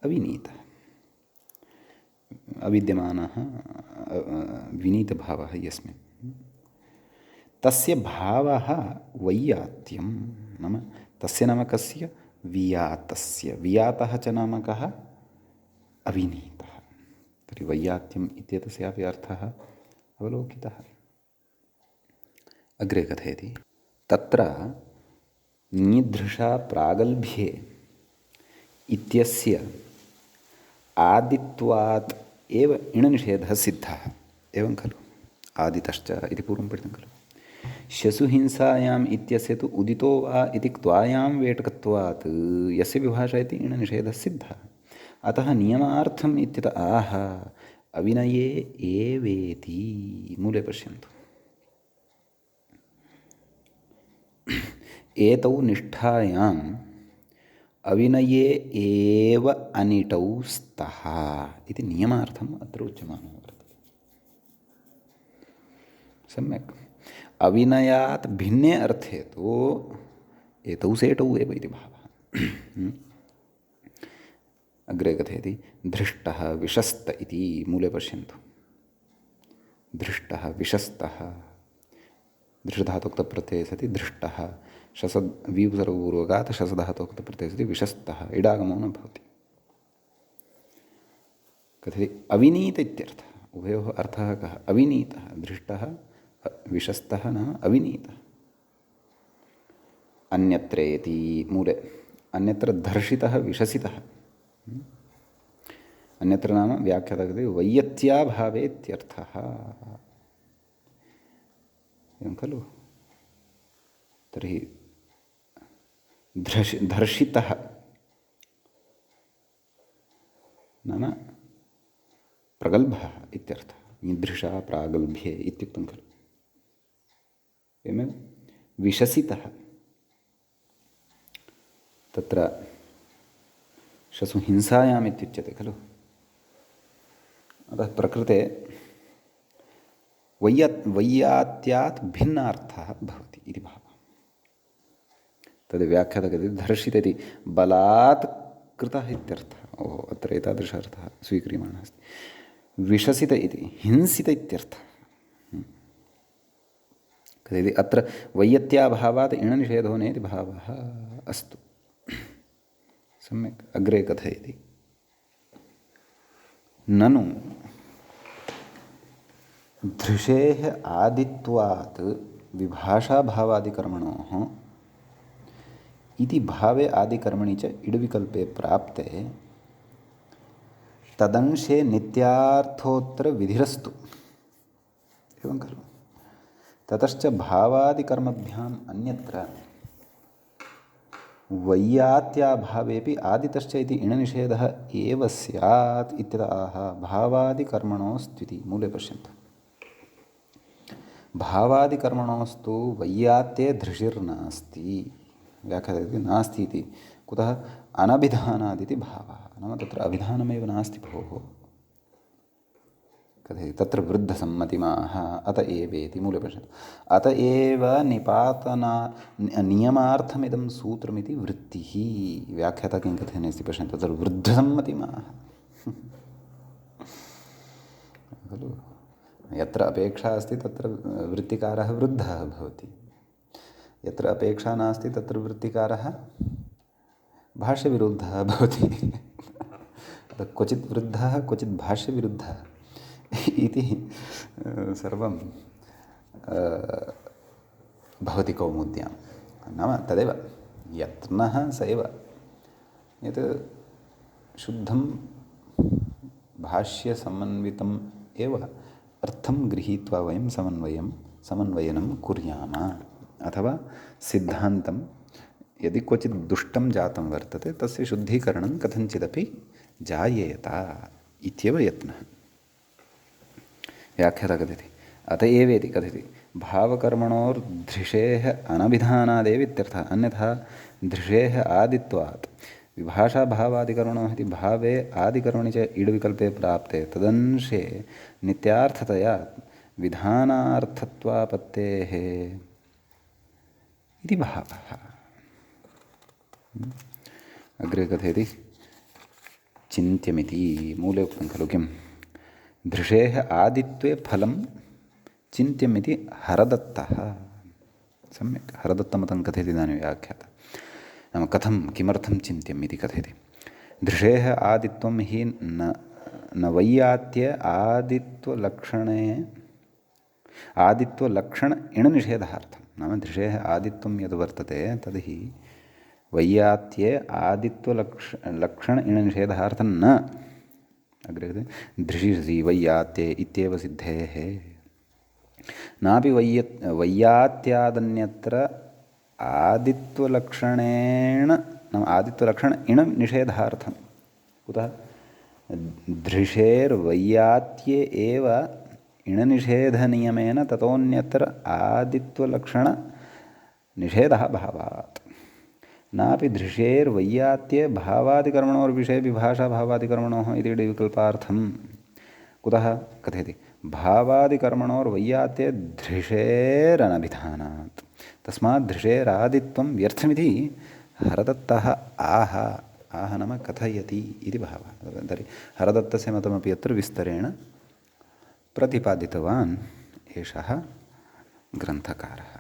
Speaker 1: अविनीतः, अविद्यमानः विनीतभावः यस्मिन्, तस्य भावः वैयात्यं। नाम तस्य नाम कस्य? वियातस्य। वियातः च नाम कः? अविनीतः। तर्हि वैयात्यम् इत्येतस्यापि अर्थः अवलोकितः। अग्रे कथयति तत्र नीदृशा प्रागल्भ्ये इत्यस्य आदित्वात् एव इणनिषेधः सिद्धः। एवं खलु? आदितश्च इति पूर्वं पठितं खलु। शसुहिंसायाम् इत्यस्य तु उदितो वा इति क्त्वायां वेटकत्वात् यस्य विभाषा इति इणनिषेधः सिद्धः। अतः नियमार्थम् इत्यत आह अविनये एवेति। मूले पश्यन्तु। एतौ निष्ठायाम् अविनये एव अनिटौ स्तः इति नियमार्थम् अत्र उच्यमानो वर्तते। सम्यक्। अविनयात् भिन्ने अर्थे तु एतौ सेटौ एव इति भावः। अग्रे कथयति धृष्टः विशस्त इति मूले पश्यन्तु। धृष्टः विशस्तः धृषधातोक्तप्रत्यये सति धृष्टः शसद् विसर्गपूर्वकात् शसधातोक्तप्रत्यये सति विशस्तः इडागमो न भवति। कथयति अविनीत इत्यर्थः। उभयोः अर्थः कः? अविनीतः। धृष्टः विशस्तः नाम अविनीतः। अन्यत्रेति मूले अन्यत्र धर्षितः विशसितः। अन्यत्र नाम व्याख्याता कथयति वैयत्याभावे इत्यर्थः। एवं खलु? तर्हि धर्षितः नाम प्रगल्भः इत्यर्थः। ईदृशा प्रागल्भ्ये इत्युक्तं खलु। एवमेव विशसितः तत्र शसु हिंसायाम् इत्युच्यते खलु। अतः प्रकृते वैयात्यात् भिन्नार्थः भवति इति भावः। तद् व्याख्याता कथयति धर्षित इति बलात् कृतः इत्यर्थः। ओहो, अत्र एतादृश अर्थः स्वीक्रियमाणः अस्ति। विशसित इति हिंसित इत्यर्थः। कथयति अत्र वैयत्याभावात् इणनिषेधो नेति भावः। अस्तु, सम्यक्। अग्रे कथयति ननु धृषेः आदित्वात् विभाषाभावादिकर्मणोः इति भावे आदिकर्मणि च इडविकल्पे प्राप्ते तदंशे नित्यार्थोत्तर विधिरस्तु। एवं खलु। ततश्च भावादिकर्मभ्याम् अन्यत्र वैयात्याभावेपि आदितश्च इति इणनिषेधः एव स्यात् इत्यतः भावादिकर्मणोस्त्विति मूले पश्यन्तु। भावादिकर्मणोस्तु वैयात्ये धृषिर्नास्ति। व्याख्याते नास्ति इति कुतः? अनभिधानादिति भावः। नाम तत्र अभिधानमेव नास्ति भोः। कथयति तत्र वृद्धसम्मतिमाः अत एवेति मूले पश्यन्तु। अत एव निपातना नियमार्थमिदं सूत्रमिति वृत्तिः। व्याख्याता किं कथयन् अस्ति पश्यन्तु। तत्र वृद्धसम्मतिमाः खलु। यत्र अपेक्षा अस्ति तत्र वृत्तिकारः वृद्धः भवति। यत्र अपेक्षा नास्ति तत्र वृत्तिकारः भाष्यविरुद्धः भवति। क्वचित् वृद्धः क्वचित् भाष्यविरुद्धः इति सर्वं भवति कौमुद्यां। नाम तदेव यत्नः स एव यत् शुद्धं भाष्यसमन्वितम् एव अर्थं गृहीत्वा वयं समन्वयनं कुर्याम। अथवा सिद्धान्तं यदि क्वचित् दुष्टं जातं वर्तते तस्य शुद्धीकरणं कथञ्चिदपि जायेत इत्येव यत्नः। व्याख्याता कथयति अत एवेति कथयति भावकर्मणोर्धृषेः अनभिधानादेव इत्यर्थः। अन्यथा धृषेः आदित्वात् विभाषाभावादिकर्मणो इति भावे आदिकर्मणि च ईडविकल्पे प्राप्ते तदंशे नित्यार्थतया विधानार्थत्वापत्तेः इति भावः। अग्रे कथयति चिन्त्यमिति मूले उक्तं खलु। किं? धृषेः आदित्वे फलं चिन्त्यमिति हरदत्तः। सम्यक्। हरदत्तमतं कथयति इदानीं व्याख्याता। नाम कथं किमर्थं चिन्त्यम् इति कथयति। धृषेः आदित्वं हि न वैयात्ये आदित्वलक्षणे आदित्वलक्षण इणनिषेधार्थं। नाम धृषेः आदित्वं यद् वर्तते तद् हि वैयात्ये आदित्वलक्षण इणनिषेधार्थं न। अग्रे धृषि वैयात्ये इत्येव सिद्धेः नापि वैयात्यादन्यत्र आदित्वलक्षणेन नाम आदित्वलक्षण इणनिषेधार्थं। कुतः? धृषेर्वैयात्ये एव इणनिषेधनियमेन ततोऽन्यत्र आदित्वलक्षण निषेधः भावात् नापि दृशेर्वैयात्ये भावादिकर्मणोर्विषये विभाषा भावादिकर्मणोः इति विकल्पार्थं कुतः कथयति भावादिकर्मणोर्वैयात्ये धृषेरनभिधानात् तस्मात् धृषेरादित्वं व्यर्थमिति हरदत्तः आह आह नाम कथयति इति भावः। तर्हि हरदत्तस्य मतमपि अत्र विस्तरेण प्रतिपादितवान् एषः ग्रन्थकारः।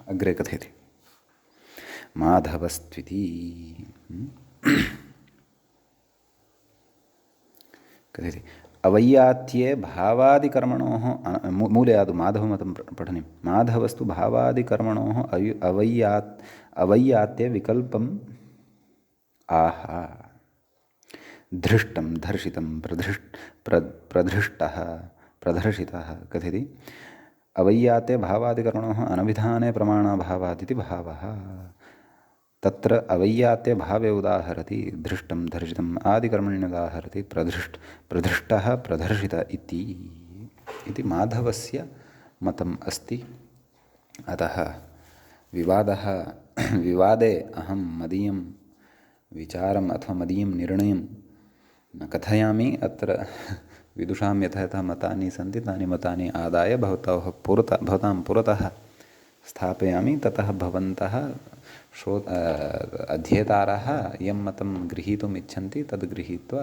Speaker 1: अग्रे कथयति माधवस्त्विति कथयति अवैयात्ये भावादिकर्मणोः मूले आदौ माधवमतं पठनीयं। माधवस्तु भावादिकर्मणोः अवैयात्ये विकल्पम् आह धृष्टं धर्षितं प्रधर्षितः कथयति अवैयात्ये भावादिकर्मणोः अनभिधाने प्रमाणाभावादिति भावः। तत्र अवैयात्ये भावे उदाहरति धृष्टं धर्षितम् आदिकर्मण्युदाहरति प्रधृष्टः प्रधर्षित इति माधवस्य मतम् अस्ति। अतः विवादे अहं मदीयं विचारम् अथवा मदीयं निर्णयं न कथयामि। अत्र विदुषां यथा यथा मतानि सन्ति तानि मतानि आदाय भवतां पुरतः स्थापयामि। ततः भवन्तः अध्येतारः यं मतं गृहीतुम् इच्छन्ति तद् गृहीत्वा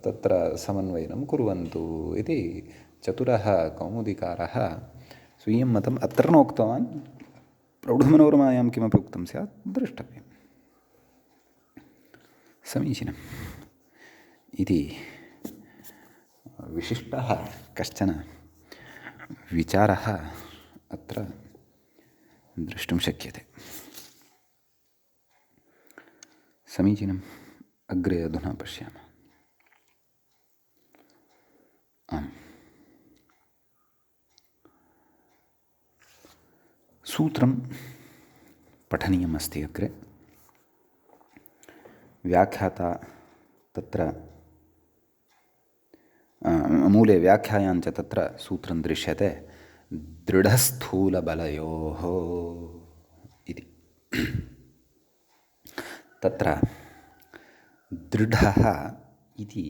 Speaker 1: तत्र समन्वयनं कुर्वन्तु इति चतुरः कौमुदीकारः स्वीयं मतम् अत्र नोक्तवान्। प्रौढमनोरमायां किमपि उक्तं स्यात् द्रष्टव्यं। समीचीनम् इति विशिष्टः कश्चन विचारः अत्र द्रष्टुं शक्यते। समीचीनम् अग्रे अधुना पश्यामः। आम् सूत्रं पठनीयमस्ति अग्रे। व्याख्याता तत्र मूले व्याख्यायाञ्च तत्र सूत्रं दृश्यते दृढस्थूलबलयोः इति। तत्र दृढः इति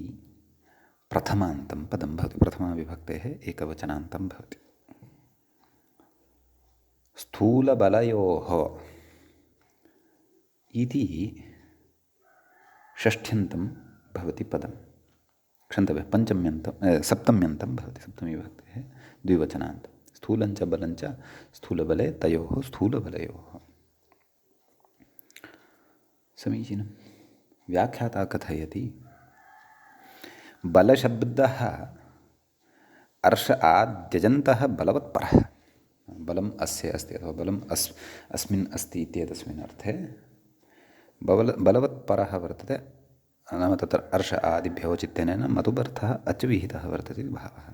Speaker 1: प्रथमान्तं पदं भवति। प्रथमाविभक्तेः एकवचनान्तं भवति। स्थूलबलयोः इति षष्ठ्यन्तं भवति पदं। क्षन्तव्यः सप्तम्यन्तं भवति। सप्तमीविभक्तेः द्विवचनान्तं स्थूलञ्च बलञ्च स्थूलबले तयोः स्थूलबलयोः। समीचीनं। व्याख्याता कथयति बलशब्दः अर्ष आद्यजन्तः बलवत्परः। बलम् अस्य अस्ति अथवा बलम् अस्मिन् अस्ति इत्येतस्मिन् अर्थे बलवत्परः वर्तते। नाम तत्र अर्ष आदिभ्यो चित्तेन मतुबर्थः अच विहितः वर्तते इति भावः।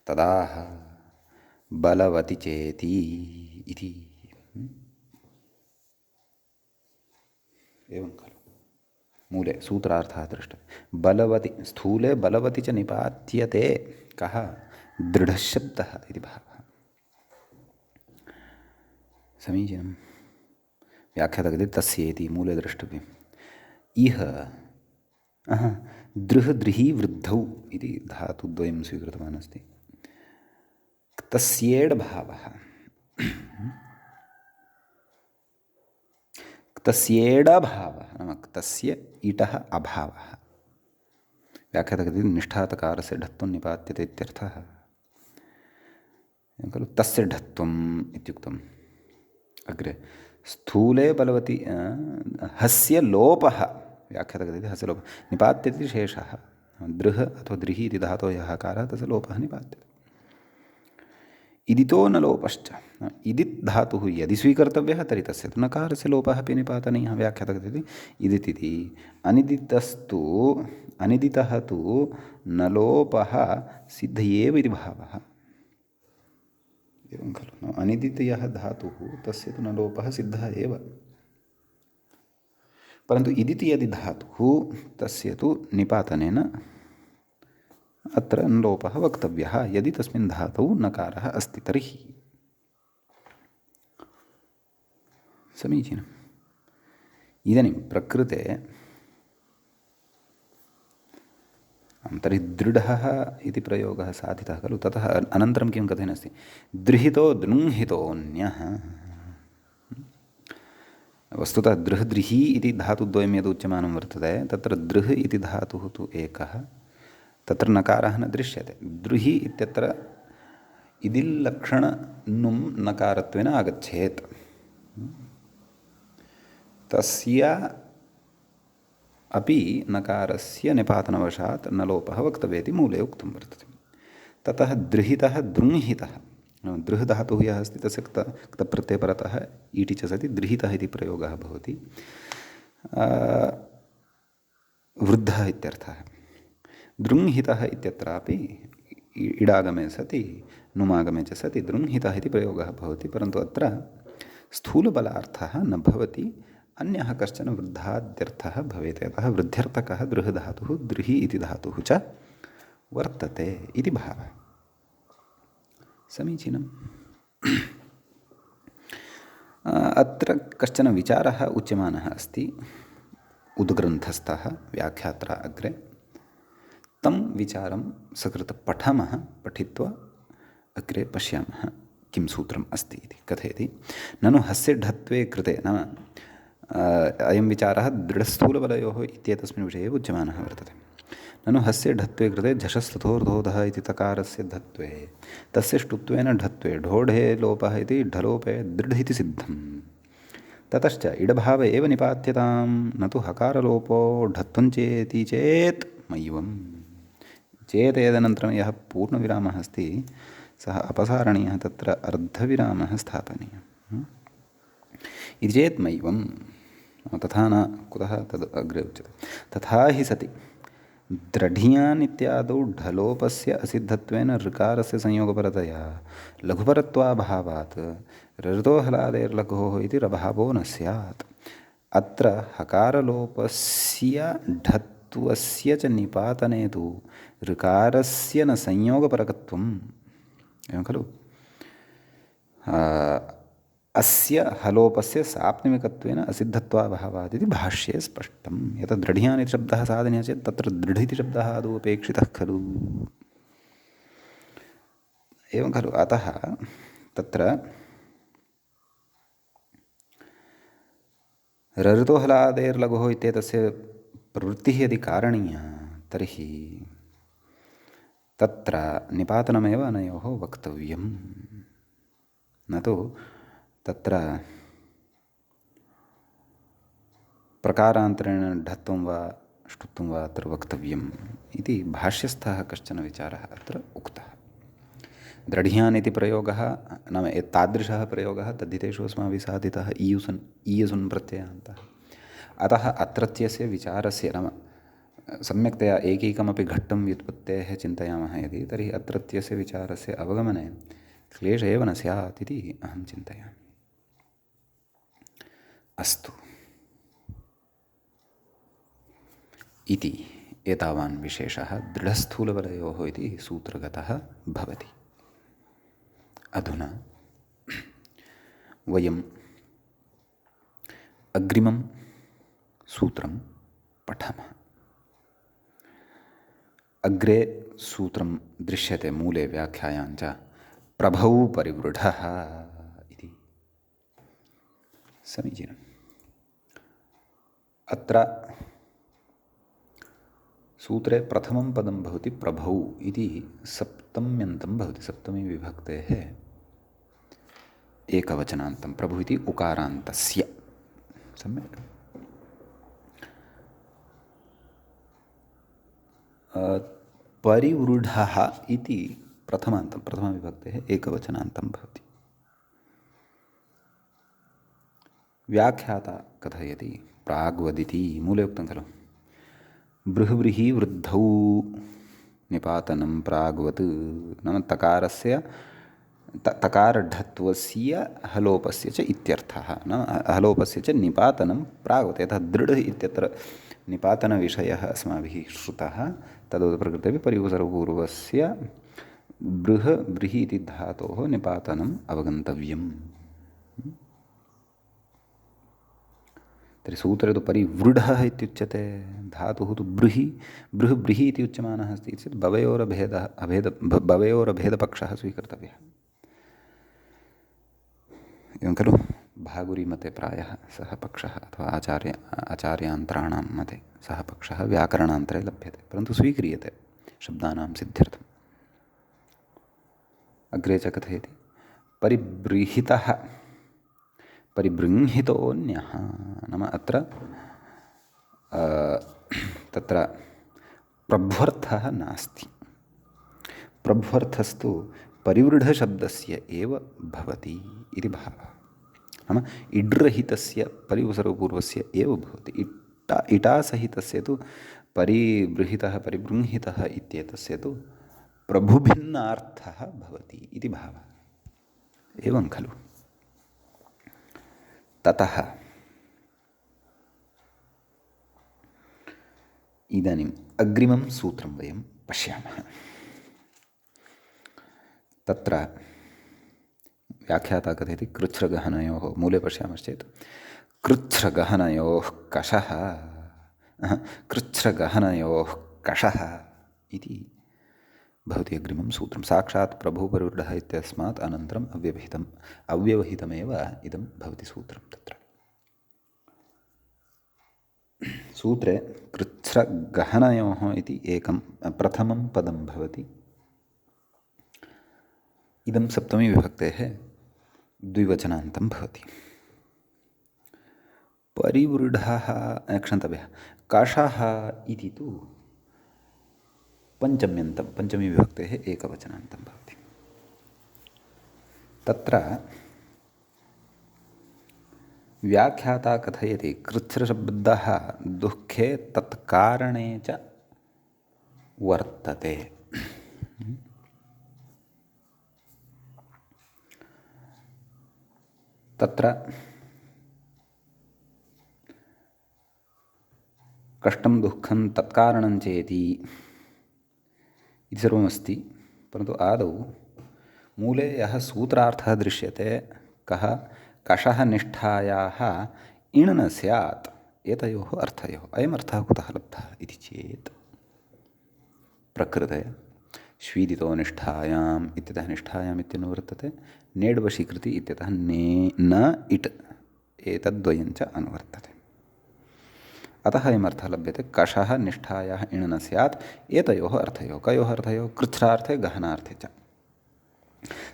Speaker 1: तदाह बलवति चेति इति। एवं खलु मूले सूत्रार्थः द्रष्टव्यः। बलवति स्थूले बलवति च निपात्यते कः दृढशब्दः इति भावः। समीचीनं। व्याख्याता कथयति तस्येति मूले द्रष्टव्यम्। इह दृह दृही वृद्धौ इति धातुद्वयं स्वीकृतवान् अस्ति। तस्येड् भावः तस्येडभावः नाम तस्य इटः अभावः। व्याख्याता कथयति निष्ठातकारस्य ढत्वं निपात्यते इत्यर्थः खलु। तस्य ढत्वम् इत्युक्तम्। अग्रे स्थूले बलवति हस्य लोपः। व्याख्याता कथयति हस्य लोपः निपात्यते शेषः। दृह अथवा दृहि इति धातोः यः आकारः तस्य लोपः निपात्यते। इदितो न लोपश्च। इदित् धातुः यदि स्वीकर्तव्यः तर्हि तस्य तु नकारस्य लोपः अपि निपातनीयः। व्याख्याता कथयति इदित् इति अनिदितः तु न लोपः सिद्ध एव इति भावः। एवं खलु। अनिदित यः धातुः तस्य तु न लोपः सिद्धः एव। परन्तु इदिति यदि धातुः तस्य तु निपातनेन अत्र लोपः वक्तव्यः यदि तस्मिन् धातौ नकारः अस्ति तर्हि। समीचीनम्। इदानीं प्रकृते तर्हि दृढः इति प्रयोगः साधितः खलु। ततः अनन्तरं किं कथनमस्ति, दृहितो दृङ्हितोऽन्यः। वस्तुतः दृह् दृही इति धातुद्वयं यद् उच्यमानं वर्तते तत्र दृह् इति धातुः तु एकः, तत्र नकारः न दृश्यते। दृहि इत्यत्र इदिल्लक्षणनुं नकारत्वेन आगच्छेत्। तस्य अपि नकारस्य निपातनवशात् न लोपः वक्तव्यः इति मूले उक्तं वर्तते। ततः दृहितः दृङ्हितः, दृह् धातुः यः अस्ति तस्य क्तप्रत्ययपरतः ईटि च सति दृहितः इति प्रयोगः भवति। वृद्धः इत्यर्थः। दृङ्हितः इत्यत्रापि इडागमे सति नुमागमे च सति दृङ्हितः इति प्रयोगः भवति, परन्तु अत्र स्थूलबलार्थः न भवति, अन्यः कश्चन वृद्धाद्यर्थः भवेत्। अतः वृद्ध्यर्थकः दृह् धातुः दृहि इति धातुः च वर्तते इति भावः। समीचीनम्। अत्र कश्चन विचारः उच्यमानः अस्ति उद्ग्रन्थस्थः व्याख्यात्रा अग्रे। तं विचारं सकृत् पठामः, पठित्वा अग्रे पश्यामः किं सूत्रम् अस्ति इति। कथयति, ननु हस्य ढत्वे कृते, नाम अयं विचारः दृढस्थूलबलयोः इत्येतस्मिन् विषये एव उच्यमानः वर्तते। ननु हस्य ढत्वे कृते झषस्तथोर्धोधः इति तकारस्य धत्वे तस्य ष्टुत्वेन ढत्वे ढोढे लोपः इति ढलोपे दृढ इति सिद्धम्। ततश्च इडभाव एव निपात्यतां, न तु हकारलोपो ढत्वञ्चेति चेत् मय्यवम्। चेत् एतदनन्तरं यः पूर्णविरामः अस्ति सः अपसारणीयः, तत्र अर्धविरामः स्थापनीयः इति चेत् मय्यवम्। तथा न कुतः तद् अग्रे उच्यते। तथा हि सति द्रढियान् इत्यादौ ढलोपस्य असिद्धत्वेन ऋकारस्य संयोगपरतया लघुपरत्वाभावात् रऋतो हलादेर्लघोः इति रभावो न स्यात्। अत्र हकारलोपस्य ढत्वस्य च निपातने तु ऋकारस्य न संयोगपरकत्वम्। एवं खलु। अस्य हलोपस्य साप्निमिकत्वेन असिद्धत्वाभावात् इति भाष्ये स्पष्टम्। यतः दृढियान् इति शब्दः साधनीयः चेत् तत्र दृढ इति शब्दः आदौ अपेक्षितः खलु। एवं खलु। अतः तत्र रऋतो हलादेर्लघोः इत्येतस्य प्रवृत्तिः यदि कारणीया तर्हि तत्र निपातनमेव अनयोः वक्तव्यम्, न तु तत्र प्रकारान्तरेण ढत्वं वा ष्टुत्वं वा अत्र वक्तव्यम् इति भाष्यस्थः कश्चन विचारः अत्र उक्तः। द्रढियान् इति प्रयोगः नाम एतादृशः प्रयोगः तद्धितेषु अस्माभिः साधितः ईयसुन् प्रत्ययान्तः। अतः अत्रत्यस्य विचारस्य नाम सम्यक्तया एकैकमपि घट्टं व्युत्पत्तेः चिन्तयामः यदि, तर्हि अत्रत्यस्य विचारस्य अवगमने क्लेशः एव न स्यात् इति अहं चिन्तयामि। अस्तु इति एतावान् विशेषः दृढस्थूलबलयोः इति सूत्रगतः भवति। अधुना वयम् अग्रिमं सूत्रं पठामः। अग्रे सूत्रं दृश्यते मूले व्याख्यायां च प्रभौ परिवृढः इति। समीचीनम्। अत्र सूत्रे प्रथमं पदं भवति प्रभौ इति सप्तम्यन्तं भवति। सप्तमी विभक्तेः एकवचनान्तं प्रभु इति उकारान्तस्य। सम्यक्। परिवृढः इति प्रथमान्तं प्रथमविभक्तेः एकवचनान्तं भवति। व्याख्याता कथयति प्राग्वदिति, मूले उक्तं खलु बृहव्रीहि वृद्धौ निपातनं प्राग्वत्, नाम तकारस्य तकारढत्वस्य हलोपस्य च इत्यर्थः। नाम हलोपस्य च निपातनं प्राग्वत्। यतः दृढ इत्यत्र निपातनविषयः अस्माभिः श्रुतः तदुत्प्रकृतेपि परिसरपूर्वस्य बृहि इति धातोः निपातनम् अवगन्तव्यम्। तर्हि सूत्रे तु परिवृढः इत्युच्यते, धातुः तु बृहि इति उच्यमानः अस्ति चेत् भवयोरभेदपक्षः स्वीकर्तव्यः। एवं खलु भागुरीमते प्रायः सः पक्षः अथवा आचार्यान्तराणां मते सः पक्षः व्याकरणान्तरे लभ्यते, परन्तु स्वीक्रियते शब्दानां सिद्ध्यर्थम्। अग्रे च कथयति परिबृहितः परिबृंहितोऽन्यः, नाम अत्र तत्र प्रभ्वर्थः नास्ति। प्रभ्वर्थस्तु परिवृढशब्दस्य एव भवति इति भावः। नाम इड्रहितस्य परिसरपूर्वस्य एव भवति। इटासहितस्य तु परिबृहितः परिबृंहितः इत्येतस्य तु प्रभुभिन्नार्थः भवति इति भावः। एवं खलु। ततः इदानीम् अग्रिमं सूत्रं वयं पश्यामः। तत्र व्याख्याता कथयति कृच्छ्रगहनयोः, मूले पश्यामश्चेत् कृच्छ्रगहनयोः कषः कृच्छ्रगहनयोः कषः इति भवति अग्रिमं सूत्रं। साक्षात् प्रभुपरिवृढः इत्यस्मात् अनन्तरम् अव्यवहितमेव इदं भवति सूत्रं। तत्र सूत्रे कृच्छ्रगहनयोः इति एकं प्रथमं पदं भवति। इदं सप्तमी विभक्तेः द्विवचनान्तं भवति। परिवृढः क्षन्तव्यः कषः इति तु पञ्चम्यन्तं, पञ्चमी विभक्तेः एकवचनान्तं भवति। तत्र व्याख्याता कथयति कृच्छ्रशब्दः दुःखे तत्कारणे च वर्तते। तत्र कष्टं दुःखं तत्कारणं चेति इति सर्वमस्ति, परन्तु आदौ मूले यः सूत्रार्थः दृश्यते कः कषः निष्ठायाः इण् न स्यात्, एतयोः अर्थयोः अयम् अर्थः कुतः लब्धः इति चेत् प्रकृते श्वीदितो निष्ठायाम् इत्यतः निष्ठायाम् इत्यनु वर्तते, नेड्वशीकृति इत्यतः न इट् एतद्वयं च अनुवर्तते। अतः अयम् अर्थः लभ्यते कषः निष्ठायाः इण् न स्यात्, एतयोः अर्थयोः। कयोः अर्थयोः? कृच्छ्रार्थे गहनार्थे च।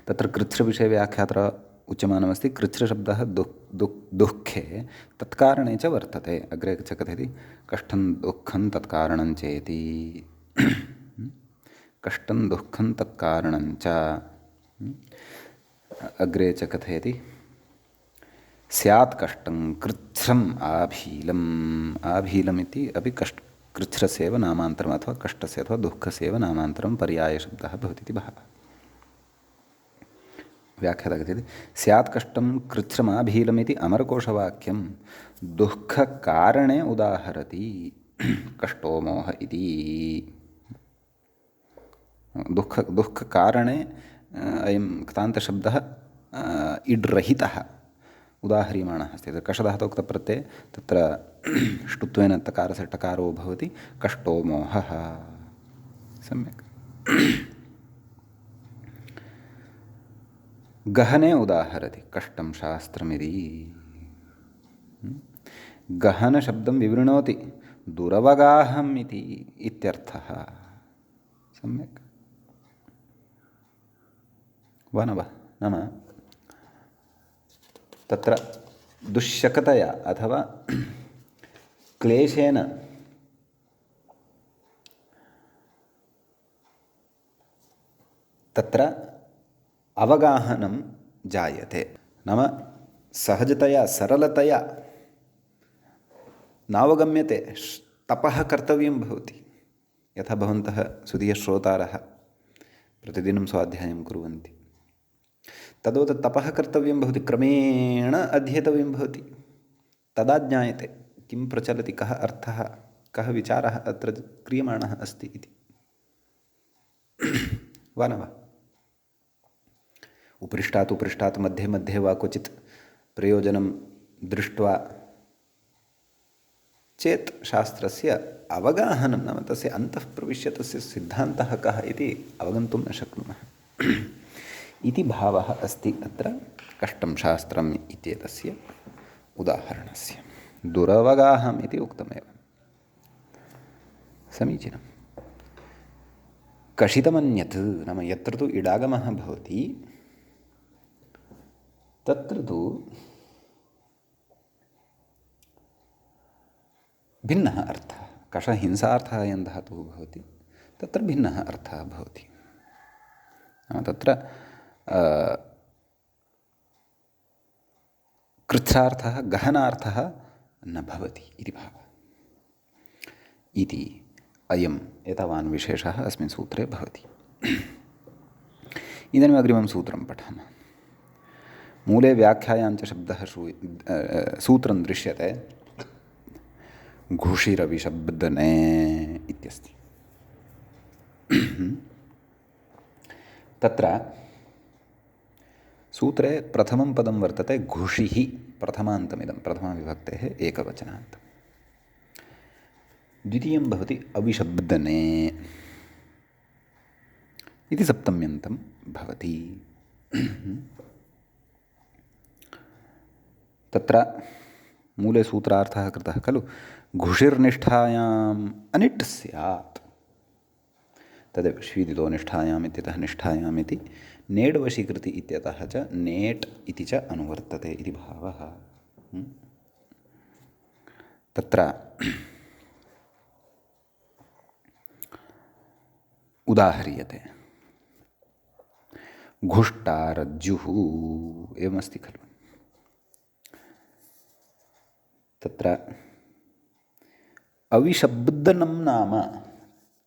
Speaker 1: तत्र कृच्छ्रविषये व्याख्यात्र उच्यमानमस्ति कृच्छ्रशब्दः दुःखे तत्कारणे च वर्तते। अग्रे च कथयति कष्टं दुःखं तत्कारणं चेति। कष्टं दुःखं तत्कारणं च। अग्रे च कथयति स्यात् कष्टं कृच्छ्रम् आभीलम्। आभीलम् इति अपि कृच्छ्रस्यैव नामान्तरम् अथवा कष्टस्य अथवा दुःखस्यैव नामान्तरं पर्यायशब्दः भवति इति भावः। व्याख्याता कथयति स्यात् कष्टं कृच्छ्रमाभीलम् इति अमरकोशवाक्यं दुःखकारणे उदाहरति। कष्टो मोह इति दुःखकारणे अयं क्तान्तशब्दः इड्रहितः उदाह्रियमाणः अस्ति। कषधातौ क्तप्रत्यये तत्र ष्टुत्वेन तकारस्य टकारो भवति कष्टो मोहः। सम्यक्। गहने उदाहरति कष्टं शास्त्रमिति। गहनशब्दं विवृणोति दुरवगाहम् इति इत्यर्थः। सम्यक् वा न वा? नाम तत्र दुश्शकतया अथवा क्लेशेन तत्र अवगाहनं जायते। नाम सहजतया सरलतया नावगम्यते, तपः कर्तव्यं भवति। यथा भवन्तः सुधीयश्रोतारः प्रतिदिनं स्वाध्यायं कुर्वन्ति, तद्वत् तपः कर्तव्यं भवति, क्रमेण अध्येतव्यं भवति। तदा ज्ञायते किं प्रचलति, कः अर्थः कः विचारः अत्र क्रियमाणः अस्ति इति, वा न वा? उपरिष्टात् मध्ये मध्ये वा क्वचित् प्रयोजनं दृष्ट्वा चेत् शास्त्रस्य अवगाहनं, नाम तस्य अन्तः प्रविश्य तस्य सिद्धान्तः कः इति अवगन्तुं न शक्नुमः इति भावः अस्ति अत्र कष्टं शास्त्रम् इत्येतस्य उदाहरणस्य। दुरवगाहम् इति उक्तमेव, समीचीनं। कषितमन्यत् नाम यत्र तु इडागमः भवति तत्र तु भिन्नः अर्थः। कषहिंसार्थः अयं धातुः भवति, तत्र भिन्नः अर्थः भवति। तत्र कृच्छ्रार्थः गहनार्थः न भवति इति भावः। इति अयम् एतावान् विशेषः अस्मिन् सूत्रे भवति। इदानीम् अग्रिमं सूत्रं पठामः। मूले व्याख्यायाञ्च शब्दः सूत्रं दृश्यते, घुषिरविशब्दने इत्यस्ति। तत्र सूत्रे प्रथमं पदं वर्तते घुषिः, प्रथमान्तमिदं, प्रथमाविभक्तेः एकवचनान्तम्। द्वितीयं भवति अविशब्दने इति सप्तम्यन्तं भवति। तत्र मूले सूत्रार्थः कृतः खलु, घुषिर्निष्ठायाम् अनिट् स्यात्, तदेव शीदितो निष्ठायाम् इत्यतः निष्ठायाम् इति, नेड् वशीकृति इत्यतः च नेट् इति च अनुवर्तते इति भावः। तत्र उदाह्रियते, घुष्टारज्जुः एवमस्ति खलु। तत्र अविशब्दनं नाम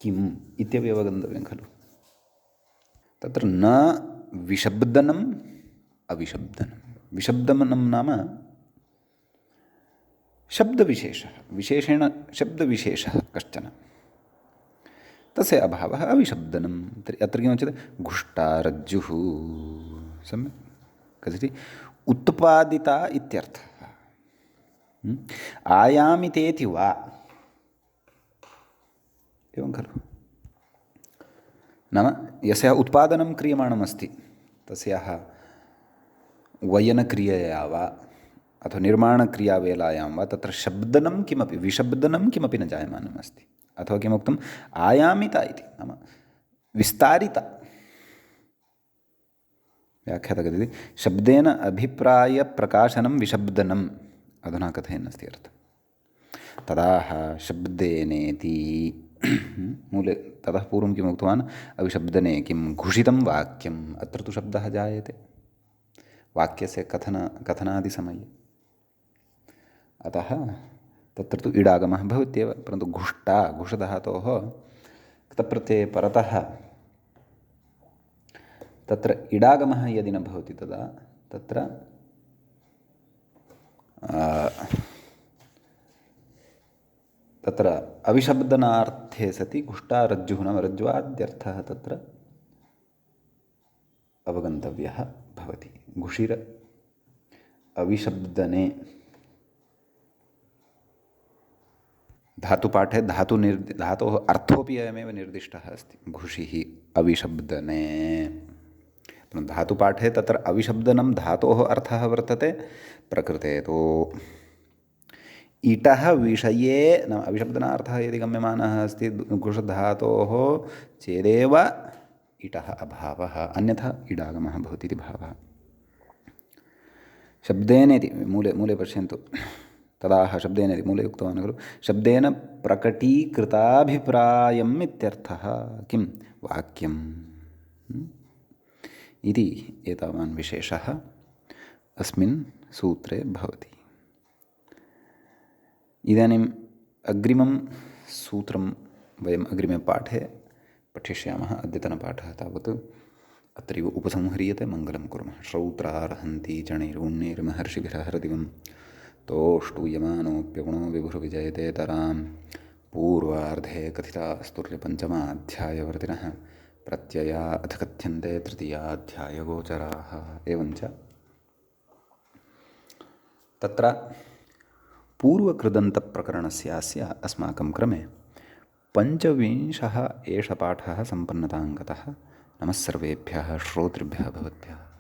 Speaker 1: किम् इत्यपि अवगन्तव्यं खलु। तत्र न विशब्दनम् अविशब्दनं, विशब्दनं नाम शब्दविशेषः, विशेषेण शब्दविशेषः कश्चन, तस्य अभावः अविशब्दनं। तर्हि अत्र किमुच्यते, घुष्टारज्जुः, सम्यक् कथयति, उत्पादिता इत्यर्थः। आयामितेति वा, एवं खलु। नाम यस्याः उत्पादनं क्रियमाणमस्ति तस्याः वयनक्रियया वा अथवा निर्माणक्रियावेलायां वा तत्र शब्दनं किमपि, विशब्दनं किमपि न जायमानम् अस्ति। अथवा किमुक्तम्, आयामिता इति नाम विस्तारिता। व्याख्याता कथयति, शब्देन अभिप्रायप्रकाशनं विशब्दनम्, अधुना कथयन् अस्ति अर्थः। तदाह शब्देनेति मूले ततः पूर्वं किम् उक्तवान्, अविशब्दने किं घुषितं वाक्यम्, अत्र तु शब्दः जायते वाक्यस्य कथनादिसमये। अतः तत्र तु इडागमः भवत्येव, परन्तु घुष्टा, घुषधातोः क्तप्रत्यये परतः तत्र इडागमः यदि न भवति तदा तत्र तत्र अविशब्दनार्थे सति घुष्टारज्जुः नाम रज्ज्वाद्यर्थः तत्र अवगन्तव्यः भवति। घुषिर अविशब्दने, धातुपाठे धातोः अर्थोऽपि अयमेव निर्दिष्टः अस्ति, घुषिः अविशब्दने। धातुपाठे तत्र अविशब्दनं धातोः अर्थः वर्तते प्रकृते तु इटः विषये, नाम अविशब्दनार्थः यदि गम्यमानः अस्ति घुषधातोः चेदेव इटः अभावः, अन्यथा इडागमः भवति इति भावः। शब्देनेति मूले पश्यन्तु, तदाह शब्देनेति मूले उक्तवान् खलु, शब्देन प्रकटीकृताभिप्रायम् इत्यर्थः, किं वाक्यम् इति एतावान् विशेषः अस्मिन् सूत्रे भवति। इदानीम् अग्रिमं सूत्रं वयम् अग्रिमे पाठे पठिष्यामः। अद्यतनपाठः तावत् अत्रैव उपसंह्रियते। मङ्गलं कुर्मः। श्रौत्रार्हन्ति चणैरुण्णैर्महर्षिभिरहरदिवं तोष्टूयमानोऽप्यगुणो विभुर्विजयते तरां पूर्वार्धे कथितास्तुल्यपञ्चमाध्यायवर्तिनः प्रत्यया अथ कथ्यन्ते तृतीयाध्यायगोचराः। एवञ्च तत्र पूर्वकृदन्तप्रकरणस्यास्य अस्माकं क्रमे पञ्चविंशः एष पाठः सम्पन्नतां गतः। नमः सर्वेभ्यः श्रोतृभ्यः भवद्भ्यः।